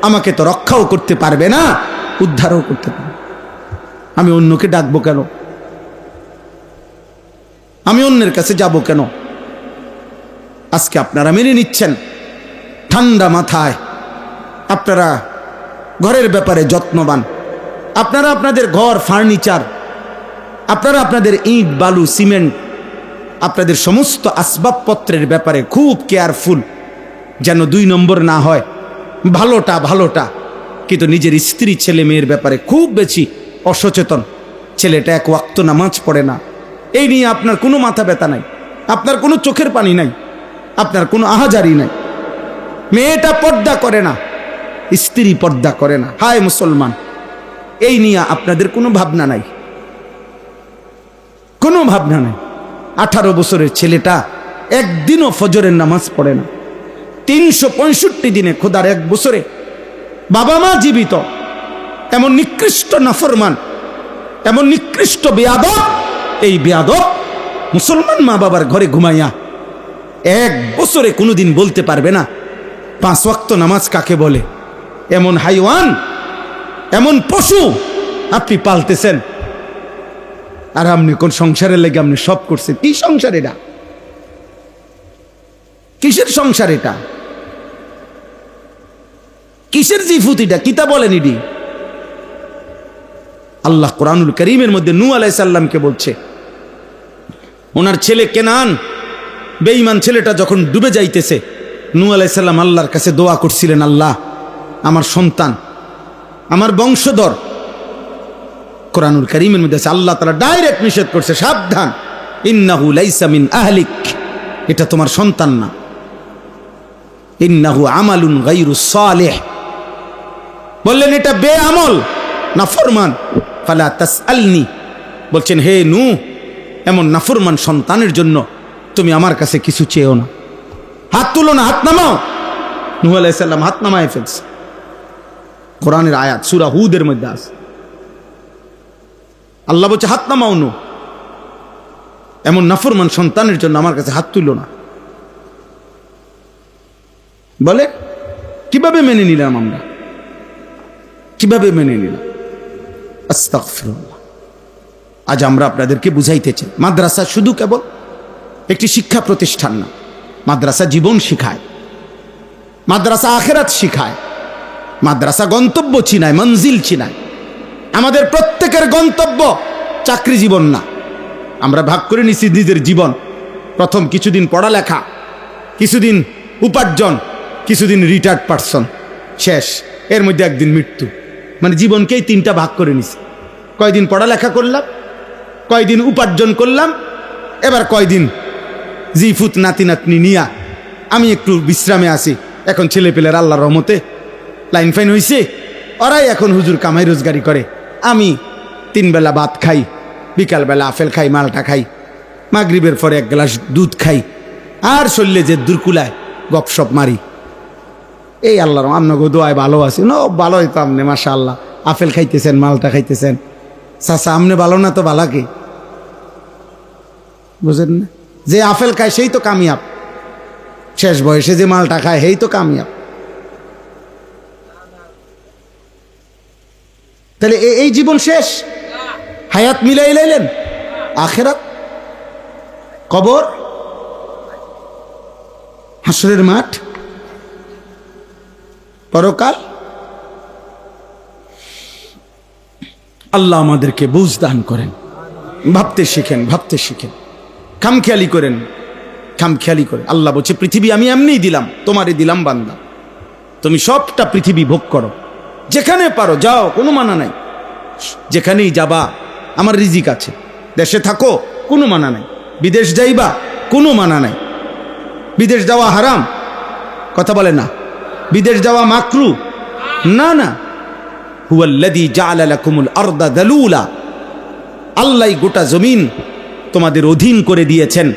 আমাকে তো রক্ষাও করতে পারবে না, উদ্ধারও করতে পারবে। আমি অন্যকে ডাকবো কেন? আমি অন্যের কাছে যাব কেন? আজকে আপনারা মেনে নিচ্ছেন ঠান্ডা মাথায়, আপনারা ঘরের ব্যাপারে যত্নবান, আপনারা আপনাদের ঘর ফার্নিচার, আপনারা আপনাদের ইট বালু সিমেন্ট, আপনাদের সমস্ত আসবাবপত্রের ব্যাপারে খুব কেয়ারফুল, যেন 2 নম্বর না হয়, ভালোটা। কিন্তু নিজের স্ত্রী ছেলে মেয়ের ব্যাপারে খুব বেশি অসচেতন। ছেলেটা 1 ওয়াক্ত নামাজ পড়ে না, এই নিয়ে আপনার কোনো মাথা ব্যথা নাই, আপনার কোনো চোখের পানি নাই, আপনার কোনো আহাজারি নাই। মেয়েটা পর্দা করে না, স্ত্রী পর্দা করে না, হায় মুসলমান, এই নিয়ে আপনাদের কোনো ভাবনা নাই, কোনো ভাবনা নাই। 18 বছরের ছেলেটা একদিনও ফজরের নামাজ পড়ে না, 365 দিনে খোদার 1 বছরে বাবা মা জীবিত, এমন নিকৃষ্ট নাফরমান, এমন নিকৃষ্ট বেয়াদব, এই বেয়াদব মুসলমান মা বাবার ঘরে ঘুমাইয়া 1 বছরে কোনোদিন বলতে পারবে না 5 ওয়াক্ত নামাজ কাকে বলে। এমন হাইওয়ান, এমন পশু আপনি পালতেছেন, আর আপনি কোন সংসারের লেগে আপনি সব করছেন। কি সংসার এটা? কিসের সংসার এটা? কিসের জিফুতিটা? কিতা বলেন ইডি? আল্লাহ কোরআনুল কারীমের মধ্যে নূহ আলাইহিস সালামকে বলছে, ওনার ছেলে কেনান, বেঈমান ছেলেটা যখন ডুবে যাইতেছে, নূহ আলাইহিস সালাম আল্লাহর কাছে দোয়া করছিলেন, আল্লাহ আমার সন্তান, আমার বংশধর। কোরআনুল কারীমের মধ্যে আছে, আল্লাহ তাআলা ডাইরেক্ট নিষেধ করছে, সাবধান, ইন্নাহু লাইসা মিন আহলিক, এটা তোমার সন্তান না, ইন্নাহু আমালুন গায়রু সালিহ, বললেন এটা বেআমল নাফরমান, ফালা তাসআলনি, বলছেন হে নূহ, এমন নাফরমান সন্তানের জন্য তুমি আমার কাছে কিছু চেয়েও না। হাত তুলো না, হাত নামাও। নূহ আলাইহিস সালাম হাত নামায় ফেলছে। কোরআনের আয়াত সূরা হুদের মধ্যে আছে, আল্লাহ বলছে হাত নামাও নূহ, এমন নাফরমান সন্তানের জন্য আমার কাছে হাত তুলো না। বলে কিভাবে মেনে নিলাম আমরা? কিভাবে মেনে নিলাম? আস্তাগফিরুল্লাহ। আজ আমরা আপনাদেরকে বুঝাইতে চাই, মাদ্রাসা শুধু কেবল একটি শিক্ষা প্রতিষ্ঠান না, মাদ্রাসা জীবন শিখায়, মাদ্রাসা আখিরাত শিখায়, মাদ্রাসা গন্তব্য চিনায়, মঞ্জিল চিনায়। আমাদের প্রত্যেকের গন্তব্য চাকরি জীবন না। আমরা ভাগ করে নিছি নিজের জীবন, প্রথম কিছুদিন পড়ালেখা, কিছুদিন উপার্জন, কিছুদিন রিটায়ার্ড পারসন, শেষ, এর মধ্যে একদিন মৃত্যু। মানে জীবনকেই 3টা ভাগ করে নিছি। কয়দিন পড়ালেখা করলাম, কয়দিন উপার্জন করলাম, এবার কয়দিন জিফুত নাতি নাতনি নিয়া আমি একটু বিশ্রামে আছি। এখন ছেলে পেলের আল্লাহর রহমতে লাইন ফাইন হয়েছে, ওরাই এখন হুজুর কামাই রোজগারি করে, আমি 3 বেলা ভাত খাই, বিকালবেলা আপেল খাই, মালটা খাই, মাগরিবের পরে 1 গ্লাস দুধ খাই, আর শরীরে যে দুর্কুলায় গপসপ মারি। এই আল্লাহর আপনাকে দোয়ায় ভালো আছি। না ভালো হইতো আপনি, মাশাআল্লাহ, আপেল খাইতেছেন, মালটা খাইতেছেন। চাচা আপনি ভালো না তো ভালা কি? বুঝেন না? যে আপেল খায় সেই তো কামিয়াব, শেষ বয়সে যে মালটা খায় সেই তো কামিয়াব। তাহলে এই জীবন শেষ, হায়াত মিলাই লাইলেন, আখিরাত, কবর, হাসরের মাঠ, পরকাল। আল্লাহ আমাদেরকে বুঝ দান করেন, ভাবতে শিখেন, ভাবতে শিখেন। খামখেয়ালি করেন, খামখেয়ালি করে। আল্লাহ বলছে পৃথিবী আমি এমনিই দিলাম, তোমারই দিলাম বান্দা, তুমি সবটা পৃথিবী ভোগ করো, যেখানে পারো যাও, কোনো মানা নাই। যেখানেই যাবা আমার রিজিক আছে। দেশে থাকো, কোনো মানা নাই। বিদেশ যাইবা, কোনো মানা নাই। বিদেশ যাওয়া হারাম, কথা বলে না। বিদেশ যাওয়া মাকরু, না না। হুয়াল্লাযী জাআলা লাকুমুল আরদা দালুলা, আল্লাহই গোটা জমিন তোমাদের অধীন করে দিয়েছেন।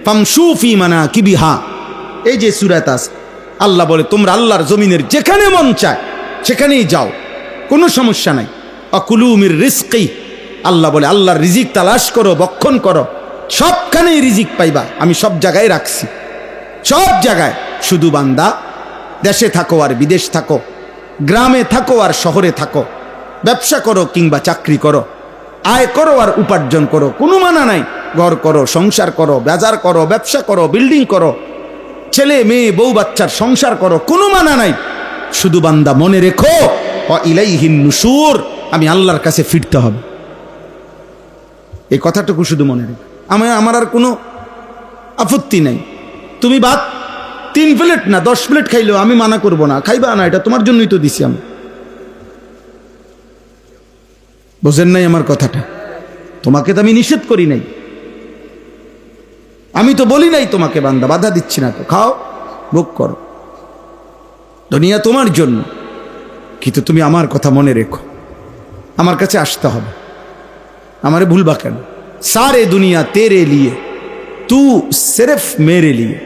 ফামশু ফি মানাকিবিহা, এই যে সূরাতে আছে, আল্লাহ বলে তোমরা আল্লাহর জমিনের যেখানে মন চায় সেখানেই যাও, কোনো সমস্যা নাই। আকুলু মির রিজকি, আল্লাহ বলে আল্লাহর রিজিক তালাশ করো, বক্ষণ করো, সবখানেই রিজিক পাইবা। আমি সব জায়গায় রাখছি, সব জায়গায়। শুধু বান্দা দেশে থাকো আর বিদেশ থাকো, গ্রামে থাকো আর শহরে থাকো, ব্যবসা করো কিংবা চাকরি করো, আয় করো আর উপার্জন করো, কোনো মানা নাই। ঘর করো, সংসার করো, বাজার করো, ব্যবসা করো, বিল্ডিং করো, ছেলে মেয়ে বউ বাচ্চার সংসার করো, কোনো মানা নাই। শুধু বান্দা মনে রেখো ওয়া ইলাইহিন নুশুর, আমি আল্লাহর কাছে ফিরতে হবে। এই কথাটুকু শুধু মনে রেখো। আমার আর কোনো আপত্তি নাই। তুমি ভাত 3 প্লেট না 10 প্লেট খাইলেও আমি মানা করব না, খাইবা না, এটা তোমার জন্যই তো দিছি আমি। বোঝেন নাই আমার কথাটা? তোমাকে তো আমি নিষেধ করি নাই, আমি তো বলি নাই তোমাকে বান্দা, বাধা দিচ্ছি না তো, খাও ভোগ করো, দুনিয়া তোমার জন্য। কিন্তু তুমি আমার কথা মনে রেখো, আমার কাছে আসতে হবে। আমারে ভুলবা কেন? সারে দুনিয়া তেরে লিয়ে, তু সিরফ মেরে লিয়ে।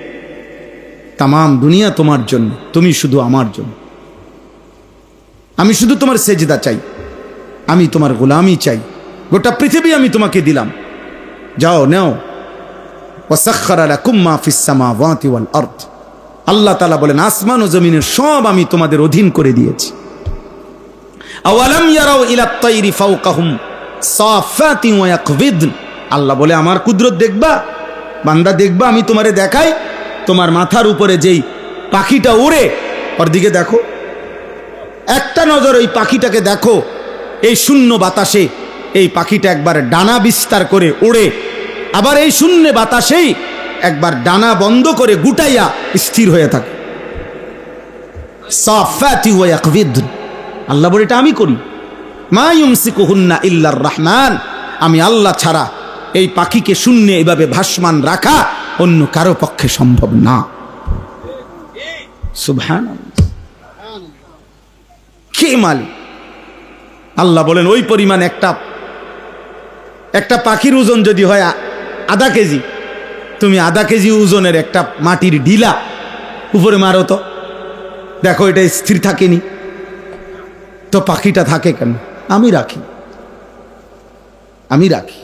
তাম দুনিয়া তোমার জন্য, তুমি শুধু আমার জন্য। আমি শুধু তোমার সেজদা চাই, আমি তোমার গোলামি চাই। গোটা পৃথিবী আমি তোমাকে দিলাম, যাও নেও। ওয়াসাখখারা লাকুম মা ফিস সামাওয়াতি ওয়াল আরদ, আল্লাহ তাআলা বলেন আসমান ও জমিনের সব আমি তোমাদের অধীন করে দিয়েছি। আওয়ালাম ইয়ারাউ ইলাত তাইরি ফাওকাহুম সাফাতিন ওয়া ইয়াকবিদন, আল্লাহ বলে আমার কুদরত দেখবা বান্দা, দেখবা আমি তোমারে দেখাই। তোমার মাথার উপরে যেই পাখিটা উড়ে, ওর দিকে দেখো, একটা নজর ওই পাখিটাকে দেখো। এই শূন্য বাতাসে এই পাখিটা একবার ডানা বিস্তার করে উড়ে, আবার এই শূন্য বাতাসেই একবার ডানা বন্ধ করে গুটাইয়া স্থির হয়ে থাকে। সাফাতি ওয়া ইয়াকবিদন, আল্লাহ বলে এটা আমি করি। মা ইউমসিকুহুন্না ইল্লার রহমান, আমি আল্লাহ ছাড়া এই পাখিকে শূন্যে এভাবে ভাসমান রাখা অন্য কারো পক্ষে সম্ভব না। সুবহানাল্লাহ, কে মালিক? আল্লাহ বলেন ওই পরিমাণ একটা পাখির ওজন যদি হয় 0.5 কেজি, তুমি 0.5 কেজি ওজনের একটা মাটির ঢিলা উপরে মারো তো দেখো এটা স্থির থাকেনি। তো পাখিটা থাকে কেন? আমি রাখি, আমি রাখি,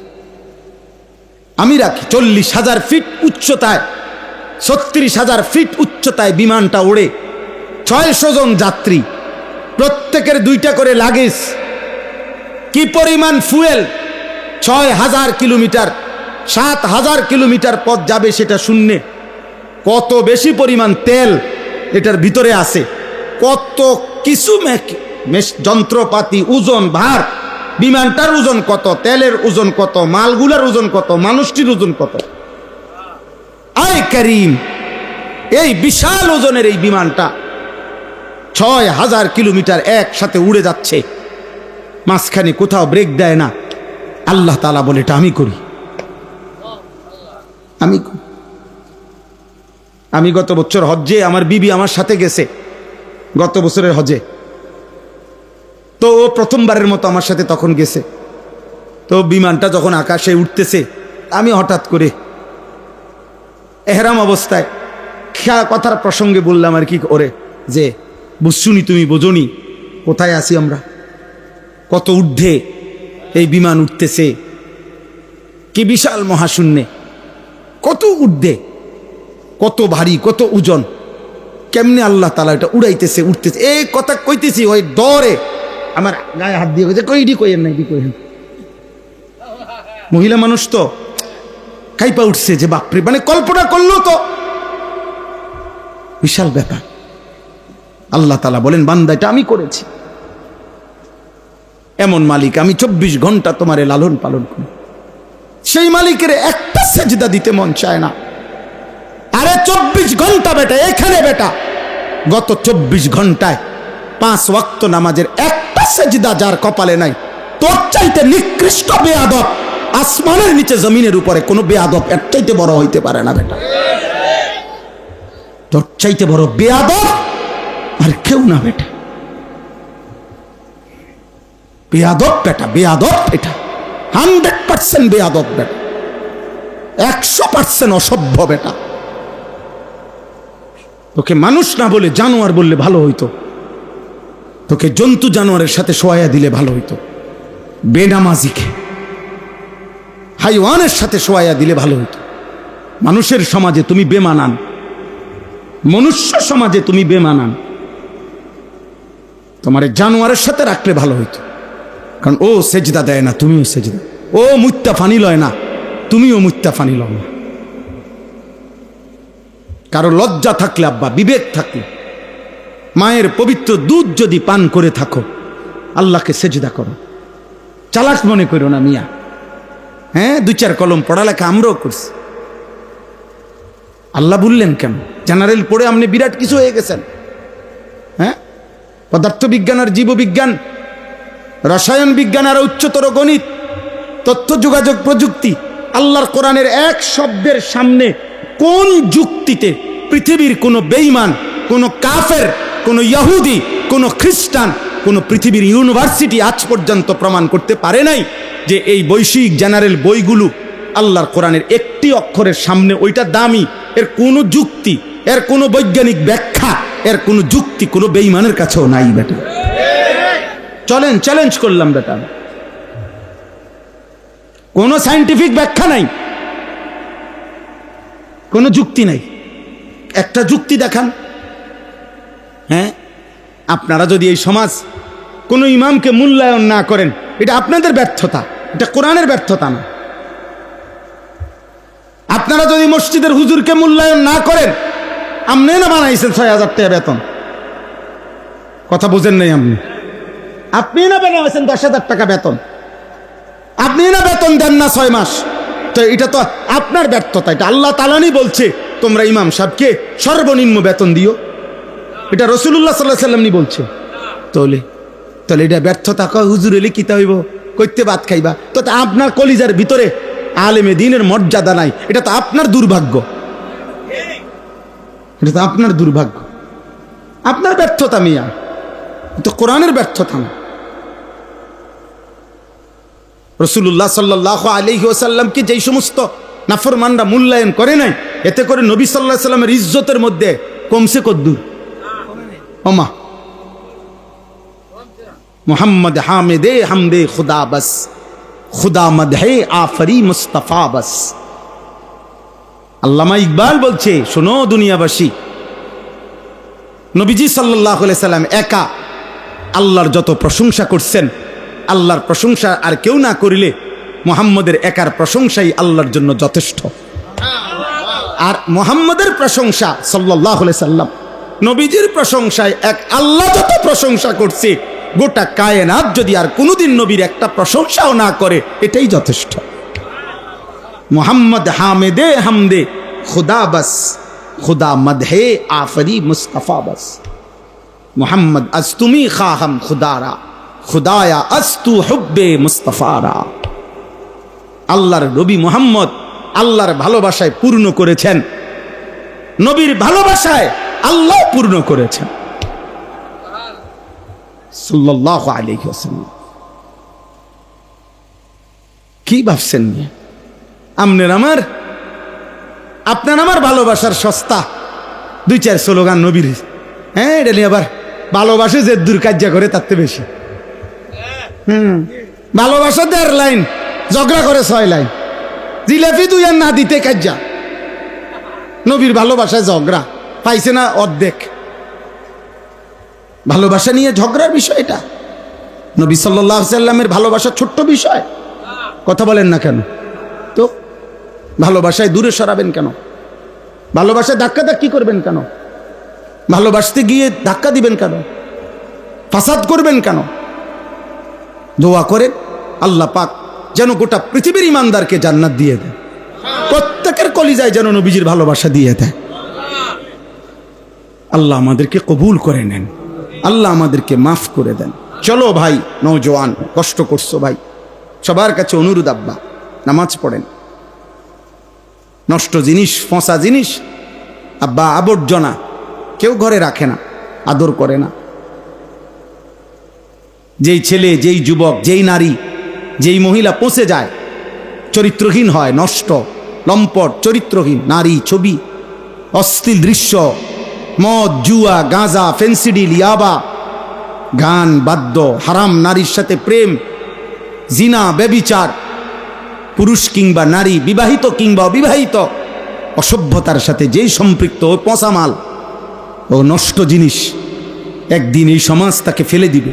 আমি রাখি। 40,000 ফিট উচ্চতায়, 36,000 ফিট উচ্চতায় বিমানটা ওড়ে। 600 জন যাত্রী, প্রত্যেকের 2টা করে লাগেজ। কি পরিমাণ ফুয়েল! 6,000 কিলোমিটার, 7,000 কিলোমিটার পথ যাবে সেটা শূন্যে। কত বেশি পরিমাণ তেল এটার ভিতরে আছে, কত কিছু যন্ত্রপাতি, ওজন, ভার। বিমানটার ওজন কত, তেলের ওজন কত, মালগুলার ওজন কত, মানুষটির ওজন কত। আয় করিম, এই বিশাল ওজনের এই বিমানটা 6,000 কিলোমিটার একসাথে উড়ে যাচ্ছে, মাঝখানে কোথাও ব্রেক দেয় না। আল্লাহ তাআলা বলে এটা আমি করি, আমি করি। আমি গত বছর হজ্জে, আমার বিবি আমার সাথে গেছে গত বছরের হজে, তো ও প্রথমবারের মতো আমার সাথে তখন গেছে। তো বিমানটা যখন আকাশে উঠতেছে, আমি হঠাৎ করে এহরাম অবস্থায় কথার প্রসঙ্গে বললাম আর কি ওরে, যে বুঝছুনি, তুমি বোঝনি কোথায় আছি আমরা, কত ঊর্ধ্বে এই বিমান উঠতেছে, কি বিশাল মহাশূন্যে, কত ঊর্ধ্বে, কত ভারী, কত ওজন, কেমনে আল্লাহ তাআলা এটা উড়াইতেছে, উঠতেছে। এই কথা কইতেছি, ওই ডরে আমার গায়ে হাত দিয়ে কইডি কইেন নাই, কইেন। মহিলা মানুষ তো কাইপা উঠছে যে বাপরে, মানে কল্পনা করলো তো বিশাল ব্যাপার। আল্লাহ তাআলা বলেন বান্দা এটা আমি করেছি। এমন মালিক, আমি 24 ঘন্টা তোমারে লালন পালন করি, সেই মালিকের একটা সেজদা দিতে মন চায় না। আরে 24 ঘন্টা বেটা এখানে বেটা, গত 24 ঘন্টায় 5 ওয়াক্ত নামাজের একটা সেজদা যার কপালে নাই, তোর চাইতে নিকৃষ্ট বেয়াদব আসমানের নিচে জমিনের উপরে কোনো বেয়াদব এর চাইতে বড় হইতে পারে না বেটা। তোর চাইতে বড় বেয়াদব আর কেউ না বেটা। বেয়াদব বেটা, বেয়াদব এটা 100% বেয়াদব বেটা, 100% অসভ্য বেটা। তোকে মানুষ না বলে জানোয়ার বললে ভালো হইতো, তোকে জন্তু জানোয়ারের সাথে শোয়াইয়া দিলে ভালো হইতো, বেনামাজিকে হাইওয়ানের সাথে শোয়াইয়া দিলে ভালো হইতো। মানুষের সমাজে তুমি বেমানান, মনুষ্য সমাজে তুমি বেমানান, তোমার জানোয়ারের সাথে রাখলে ভালো হইতো। কারণ ও সেজদা দেয় না, তুমিও সেজদা, ও মুত্তা ফানি লয় না, তুমিও মুত্তা ফানি লও না। কারো লজ্জা থাকলে আব্বা, বিবেক থাকলে, মায়ের পবিত্র দুধ যদি পান করে থাকো, আল্লাহকে সেজদা করো, চালাক মনে করো না মিয়া। হ্যাঁ, 2-4 কলম পড়ালেখা আমরাও করছি। আল্লাহ বললেন কেন? জেনারেল পড়ে আপনি বিরাট কিছু হয়ে গেছেন। হ্যাঁ, পদার্থবিজ্ঞান আর জীববিজ্ঞান, রসায়ন বিজ্ঞান আর উচ্চতর গণিত, তথ্য যোগাযোগ প্রযুক্তি, আল্লাহর কোরআনের এক শব্দের সামনে কোন যুক্তিতে পৃথিবীর কোনো বেঈমান, কোনো কাফের, কোনো ইহুদি, কোনো খ্রিস্টান, কোনো পৃথিবীর ইউনিভার্সিটি আজ পর্যন্ত প্রমাণ করতে পারে নাই যে এই বৈশ্বিক জেনারেল বইগুলো আল্লাহর কোরআনের একটি অক্ষরের সামনে ওইটা দামি। এর কোনো যুক্তি, এর কোনো বৈজ্ঞানিক ব্যাখ্যা, এর কোনো যুক্তি কোনো বেঈমানের কাছেও নাই বেটা। চলেন, চ্যালেঞ্জ করলাম বেটা, কোনো সায়েন্টিফিক ব্যাখ্যা নাই, কোনো যুক্তি নাই। একটা যুক্তি দেখান। হ্যাঁ, আপনারা যদি এই সমাজ কোনো ইমামকে মূল্যায়ন না করেন, এটা আপনাদের ব্যর্থতা, এটা কোরআনের ব্যর্থতা না। আপনারা যদি মসজিদের হুজুরকে মূল্যায়ন না করেন, আপনি না বানাইছেন 6,000 টাকা বেতন, কথা বুঝেন নাই আপনি? আপনি না বানাইছেন 10,000 টাকা বেতন, আপনি না বেতন দেন না 6 মাস, তো এটা তো আপনার ব্যর্থতা। এটা আল্লাহ তাআলাই বলছে তোমরা ইমাম সাহেবকে সর্বনিম্ন বেতন দিও, এটা রাসূলুল্লাহ সাল্লাল্লাহু আলাইহি ওয়াসাল্লাম বলছে। তাহলে এটা ব্যর্থতা। কয় হুজুর এলে কিতা হইব, কইতে ভাত খাইবা, তো আপনার কলিজার ভিতরে আলেমে দ্বীনের মর্যাদা নাই, এটা তো আপনার দুর্ভাগ্য, এটা তো আপনার দুর্ভাগ্য, আপনার ব্যর্থতা মিয়া, তো কোরআনের ব্যর্থতা না। রাসূলুল্লাহ সাল্লাল্লাহু আলাইহি ওয়াসাল্লামকে যেই সমস্ত নাফরমানরা মূল্যায়ন করে নাই, এতে করে নবী সাল্লাল্লাহু আলাইহি ওয়াসাল্লামের ইজ্জতের মধ্যে কমছে কদ্দুর? ওমা মোহাম্মদ হামিদে হামদে খুদা বাস, খুদা মদহে আফরি মুস্তাফা বাস। আল্লামা ইকবাল বলছে, শোনো দুনিয়াবাসী, নবীজি সাল্লাল্লাহু আলাইহি সাল্লাম একা আল্লাহর যত প্রশংসা করছেন, আল্লাহর প্রশংসা আর কেউ না করিলে মুহাম্মদের একার প্রশংসাই আল্লাহর জন্য যথেষ্ট। আর মুহাম্মদের প্রশংসা সাল্লাল্লাহু আলাইহি সাল্লাম, নবীজির প্রশংসায় এক আল্লাহ যত প্রশংসা করছে, গোটা কায়নাত যদি আর কোনোদিন নবীর একটা প্রশংসাও না করে, এটাই যথেষ্ট। মুহাম্মদ হামিদে হামদে খুদা বাস, খুদা মদহে আফরি মুস্তাফা বাস। মুহাম্মদ আস্তুমি খাহাম খুদারা, খুদায়া আস্তু হুব্বে মুস্তাফারা। আল্লাহর নবী মুহাম্মদ আল্লাহর ভালোবাসায় পূর্ণ করেছেন, নবীর ভালোবাসায় আল্লাহ পূর্ণ করেছেন সাল্লাল্লাহু আলাইহি ওয়াসাল্লাম। কি ভাবছেন আপনার আমার ভালোবাসার সস্তা 2-4 স্লোগান নবীর? হ্যাঁ, এটা নিয়ে আবার ভালোবাসে যে দূর কার্যা করে তার থেকে বেশি। ভালোবাসা 1.5 লাইন, ঝগড়া করে 6 লাইন, জিলাপি 2 আর না দিতে কার্যা। নবীর ভালোবাসায় ঝগড়া পাইছে না অর্ধেক। ভালোবাসা নিয়ে ঝগড়ার বিষয় এটা? নবী সাল্লাল্লাহু আলাইহি সাল্লামের ভালোবাসা ছোট্ট বিষয়? কথা বলেন না কেন? তো ভালোবাসায় দূরে সরাবেন কেন? ভালোবাসায় ধাক্কাধাক্কি করবেন কেন? ভালোবাসতে গিয়ে ধাক্কা দিবেন কেন? ফাসাদ করবেন কেন? দোয়া করেন আল্লাহ পাক যেন গোটা পৃথিবীর ইমানদারকে জান্নাত দিয়ে দেয়, প্রত্যেকের কলিজায় যেন নবীজির ভালোবাসা দিয়ে দেয়। আল্লাহ আমাদেরকে কবুল করে নেন, আল্লাহ আমাদেরকে মাফ করে দেন। চলো ভাই নওজোয়ান, কষ্ট করছো ভাই, সবার কাছে অনুরোধ, আব্বা নামাজ পড়েন। নষ্ট জিনিস, ফসা জিনিস, আব্বা আবর্জনা কেউ ঘরে রাখে না, আদর করে না। যেই ছেলে, যেই যুবক, যেই নারী, যেই মহিলা পচে যায়, চরিত্রহীন হয়, নষ্ট, লম্পট, চরিত্রহীন নারী, ছবি, অশ্লীল দৃশ্য, মদ, জুয়া, গাঁজা, ফেন্সিডিল, ইয়াবা, গান, বাদ্য, হারাম নারীর সাথে প্রেম, জিনা, ব্যভিচার, পুরুষ কিংবা নারী, বিবাহিত কিংবা অবিবাহিত, অসভ্যতার সাথে যেই সম্পৃক্ত, ও পচা মাল, ও নষ্ট জিনিস, একদিন এই সমাজ তাকে ফেলে দিবে।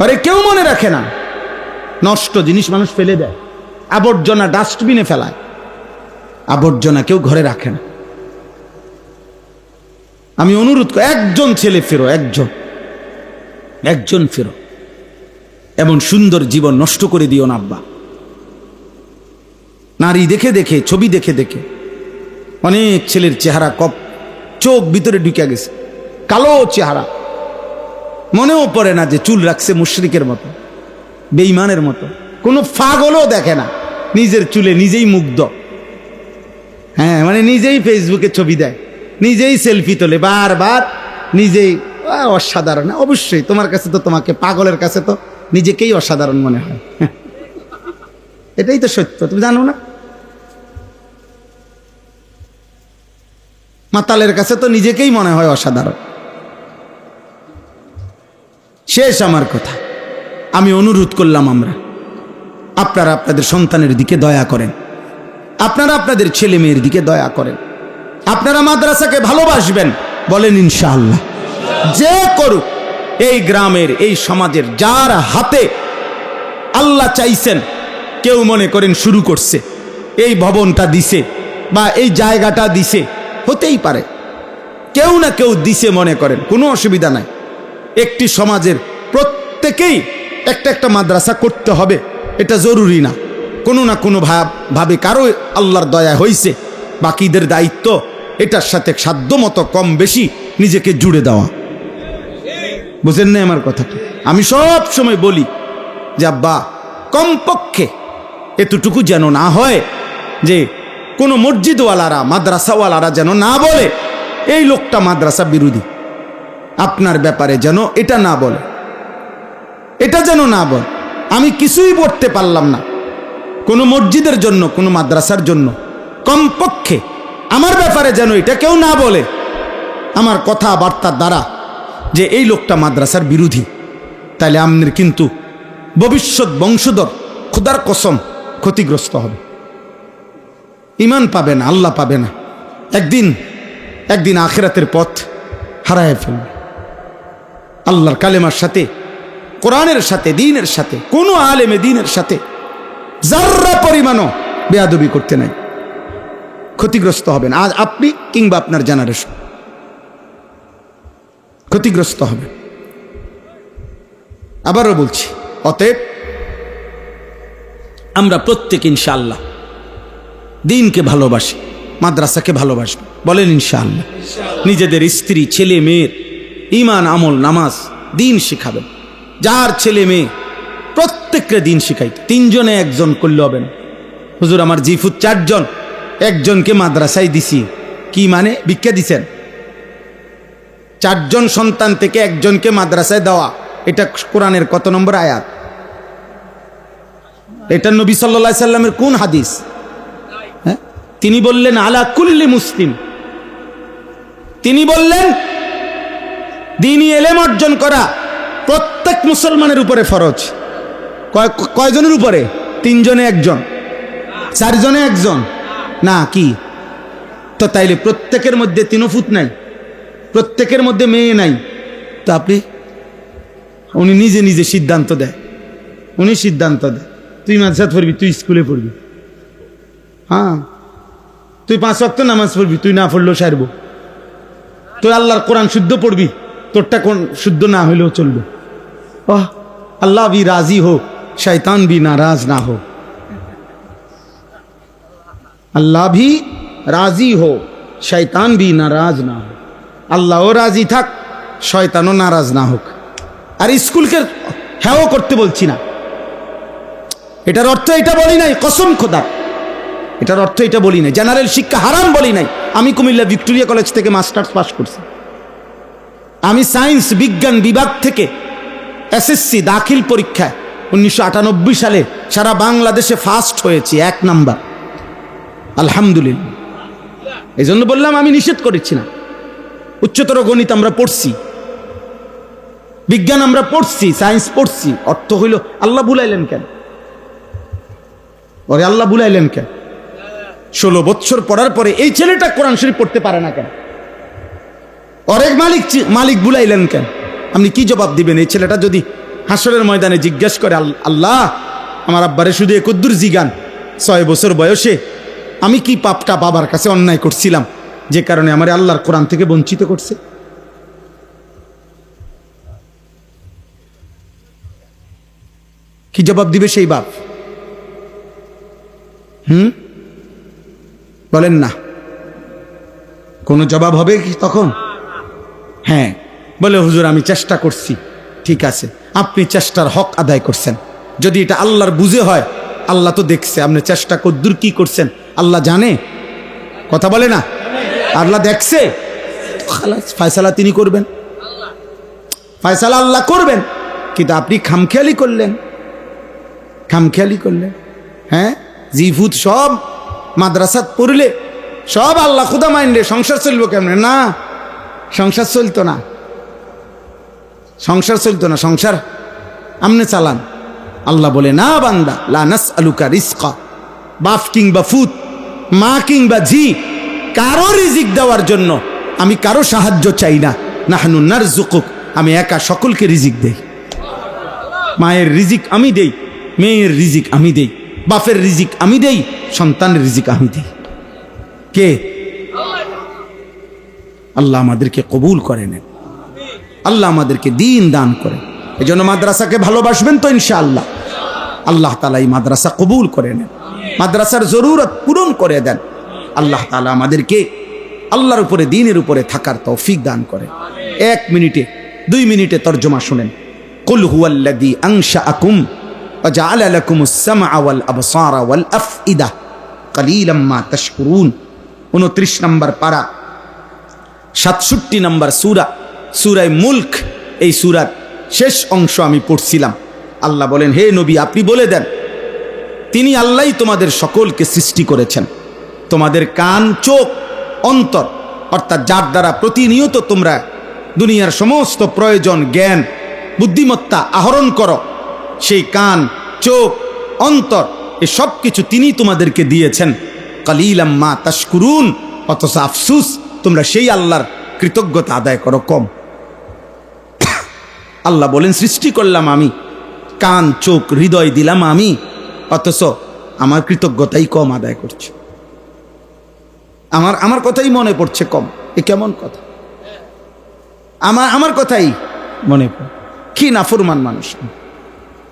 আরে কেউ মনে রাখে না, নষ্ট জিনিস মানুষ ফেলে দেয়, আবর্জনা ডাস্টবিনে ফেলায়, আবর্জনা কেউ ঘরে রাখে না। আমি অনুরোধ করি, একজন ছেলে ফেরো, একজন ফেরো, এমন সুন্দর জীবন নষ্ট করে দিও না আব্বা। নারী দেখে দেখে, ছবি দেখে দেখে অনেক ছেলের চেহারা কপ, চোখ ভিতরে ঢুকে গেছে, কালো চেহারা, মনেও পড়ে না যে চুল রাখছে মুশরিকের মতো, বেঈমানের মতো। কোনো ফাগলও দেখে না, নিজের চুলে নিজেই মুগ্ধ। হ্যাঁ, মানে নিজেই ফেসবুকে ছবি দেয়, নিজেই সেলফি তোলে বারবার, নিজেই অসাধারণ। অবশ্যই তোমার কাছে তো, তোমাকে পাগলের কাছে তো নিজেকেই অসাধারণ মনে হয়। এটাই তো সত্য, তুমি জানো না? মাতালের কাছে তো নিজেকেই মনে হয় অসাধারণ। শেষ আমার কথা, আমি অনুরোধ করলাম, আপনারা আপনাদের সন্তানের দিকে দয়া করেন, আপনারা আপনাদের ছেলে মেয়ের দিকে দয়া করেন, আপনারা মাদ্রাসাকে ভালোবাসবেন, বলেন ইনশাআল্লাহ। যে করুক, এই গ্রামের, এই সমাজের যার হাতে আল্লাহ চাইছেন, কেউ মনে করেন শুরু করছে, এই ভবনটা দিছে বা এই জায়গাটা দিছে, হতেই পারে, কেউ না কেউ দিছে মনে করেন, কোনো অসুবিধা নাই। একটি সমাজের প্রত্যেকেই একটা একটা মাদ্রাসা করতে হবে, এটা জরুরি না। কোনো না কোনো ভাবে কারো আল্লাহর দয়া হয়েছে, বাকিদের দায়িত্ব এটার সাথে সাধ্যমতো কম বেশি নিজেকে জুড়ে দেওয়া। বুঝেন না আমার কথাটা? আমি সব সময় বলি যে আব্বা, কমপক্ষে এতটুকু যেন না হয় যে কোনো মসজিদওয়ালারা, মাদ্রাসাওয়ালারা যেন না বলে এই লোকটা মাদ্রাসা বিরোধী, আপনার ব্যাপারে যেন এটা না বলে, এটা যেন না বলে। আমি কিছুই পড়তে পারলাম না কোনো মসজিদের জন্য, কোনো মাদ্রাসার জন্য, কমপক্ষে আমার ব্যাপারে যেন এটা কেউ না বলে আমার কথাবার্তার দ্বারা যে এই লোকটা মাদ্রাসার বিরোধী। তাইলে আপনার কিন্তু ভবিষ্যৎ বংশধর খোদার কসম ক্ষতিগ্রস্ত হবে, ঈমান পাবে না, আল্লাহ পাবে না, একদিন আখিরাতের পথ হারায় ফেলবে। আল্লাহর কালেমার সাথে, কোরআনের সাথে, দ্বীনের সাথে, কোনো আলেমে দ্বীনের সাথে যাররা পরিমাণও বেয়াদবি করতে নাই, ক্ষতিগ্রস্ত হবেন। আজ আপনি কিংবা আপনার জেনারেশন ক্ষতিগ্রস্ত হবে। আবারও বলছি, অতএব আমরা প্রত্যেক ইনশাআল্লাহ দ্বীনকে ভালোবাসি, মাদ্রাসাকে ভালোবাসি, বলেন ইনশাআল্লাহ। নিজেদের স্ত্রী, ছেলে মেয়ের ঈমান, আমল, নামাজ, দ্বীন শিখাবেন। যার ছেলে মেয়ে প্রত্যেককে দ্বীন শিখাইতে, 3 জনে 1 জন করলে হবে না। হুজুর আমার জিফুত 4 জন, 1 জনকে মাদ্রাসায় দিছি, কি মানে ভিক্ষা দিছেন? 4 জন সন্তান থেকে 1 জনকে মাদ্রাসায় দেওয়া, এটা কোরআনের কত নম্বর আয়াত? এটা নবী সাল্লাল্লাহু আলাইহি সাল্লামের কোন হাদিস? হ্যাঁ, তিনি বললেন আলা কুল্লি মুসলিম, তিনি বললেন দ্বীনি ইলম অর্জন করা প্রত্যেক মুসলমানের উপরে ফরজ। কয়জনের উপরে? 3 জনে 1 জন, 4 জনে 1 জন, না কি? তো তাইলে প্রত্যেকের মধ্যে 3 ফুট নাই, প্রত্যেকের মধ্যে মেয়ে নাই, তো আপনি, উনি নিজে নিজে সিদ্ধান্ত দেয়, উনি সিদ্ধান্ত দেয় তুই মাদ্রাসাত পড়বি, তুই স্কুলে পড়বি, হ্যাঁ তুই 5 ওয়াক্ত নামাজ পড়বি, তুই না পড়লেও সারবো, তুই আল্লাহর কোরআন শুদ্ধ পড়বি, তোরটা কোন শুদ্ধ না হইলেও চলবে। আল্লাহ ভি রাজি হো, शैतान भी नाराज ना हो, अल्लाह भी राजी हो, शैतान भी नाराज ना हो। আল্লাহও রাজি থাক, শয়তানও নারাজ না হোক। আর স্কুলকে হ্যাঁও করতে বলছি না, এটার অর্থ এটা বলি নাই, কসম খোদা এটার অর্থ এটা বলি নাই। জেনারেল শিক্ষা হারাম বলি নাই। আমি কুমিল্লা ভিক্টোরিয়া কলেজ থেকে মাস্টার্স পাস করছি। আমি সায়েন্স বিজ্ঞান বিভাগ থেকে এসএসসি দাখিল পরীক্ষায় 1998 সালে সারা বাংলাদেশে ফার্স্ট হয়েছি, 1 নাম্বার, আলহামদুলিল্লাহ। এই জন্য বললাম আমি নিষেধ করেছি না। উচ্চতর গণিত আমরা পড়ছি, বিজ্ঞান আমরা পড়ছি, সায়েন্স পড়ছি। অর্থ হইল আল্লাহ বুলাইলেন কেন? ওরে আল্লাহ বুলাইলেন কেন? 16 বছর পড়ার পরে এই ছেলেটা কোরআন শরীফ পড়তে পারে না কেন? অনেক মালিক বুলাইলেন কেন? আপনি কি জবাব দিবেন? এই ছেলেটা যদি হাসরের ময়দানে জিজ্ঞেস করে, আল্লাহ আমার আব্বারে শুধু একদ্দুর জিগান, 6 বছর বয়সে আমি কি পাপটা বাবার কাছে অন্যায় করছিলাম যে কারণে আমার আল্লাহর কোরআন থেকে বঞ্চিত করছে? কি জবাব দিবে সেই বাপ? বলেন না, কোনো জবাব হবে কি তখন? হ্যাঁ, বলে হুজুর আমি চেষ্টা করছি। ঠিক আছে, আপনি চেষ্টার হক আদায় করছেন। যদি এটা আল্লাহর বুঝে হয়, আল্লাহ তো দেখছে আপনি চেষ্টা কদ্দুর কি করছেন, আল্লাহ জানে। কথা বলে না, আল্লাহ দেখছে, ফয়সালা তিনি করবেন, ফয়সালা আল্লাহ করবেন। কিন্তু আপনি খামখেয়ালি করলেন, খামখেয়ালি করলেন। হ্যাঁ, জিফুত সব মাদ্রাসাত পড়লে সব আল্লাহ খুদা মাইন্ডে, সংসার চলবো কেমনে? না, সংসার চলতো না, সংসার চলতো না। সংসার আমনে চালান। আল্লাহ বলে না বান্দা, লা নাসআলুকা রিজকা, বাপ কিংবা ফুত, মা কিংবা ঝি, কারো রিজিক দেওয়ার জন্য আমি কারো সাহায্য চাই না। নাহনু নারযুকুক, আমি একা সকলকে রিজিক দেই। মায়ের রিজিক আমি দেই, মেয়ের রিজিক আমি দেই, বাপের রিজিক আমি দেই, সন্তানের রিজিক আমি দেই। কে? আল্লাহ আমাদেরকে কবুল করে নেন, আল্লাহ আমাদেরকে দিন দান করে। এই জন্য মাদ্রাসাকে ভালোবাসবেন তো ইনশাআল্লাহ। আল্লাহ তাআলা এই মাদ্রাসা কবুল করে নেন, মাদ্রাসার জরুরত পূরণ করে দেন। আল্লাহ তাআলা আমাদেরকে আল্লাহর উপরে, দিনের উপরে থাকার তৌফিক দান করে। 1 মিনিটে 2 মিনিটে তরজমা শুনেন। কুল হুয়াল্লাযী আনশাআকুম ওয়া জাআলা লাকুমুস সামআ ওয়াল আবসারা ওয়াল আফইদা কালীলাম মা তাশকুরুন। 29 নম্বর পারা, 67 নম্বর সূরা, সূরা মুলক। এই সূরার শেষ অংশ আমি পড়ছিলাম। আল্লাহ বলেন, হে নবী আপনি বলে দেন, তিনি আল্লাহই তোমাদের সকলকে সৃষ্টি করেছেন। তোমাদের কান, চোখ, অন্তর, অর্থাৎ যার দ্বারা প্রতিনিয়ত তোমরা দুনিয়ার সমস্ত প্রয়োজন, জ্ঞান, বুদ্ধিমত্তা আহরণ করো, সেই কান, চোখ, অন্তর, এ সব কিছু তিনি তোমাদেরকে দিয়েছেন। কালীলাম মা তাশকুরুন, অথচ আফসুস তোমরা সেই আল্লাহর কৃতজ্ঞতা আদায় করো কম। আল্লাহ বলেন, সৃষ্টি করলাম আমি, কান, চোখ, হৃদয় দিলাম আমি, অথচ আমার কৃতজ্ঞতাই কম আদায় করছে। আমার কথাই মনে পড়ছে কম। এ কেমন কথা? আমার কথাই মনে পড়ে। কি নাফরমান মানুষ।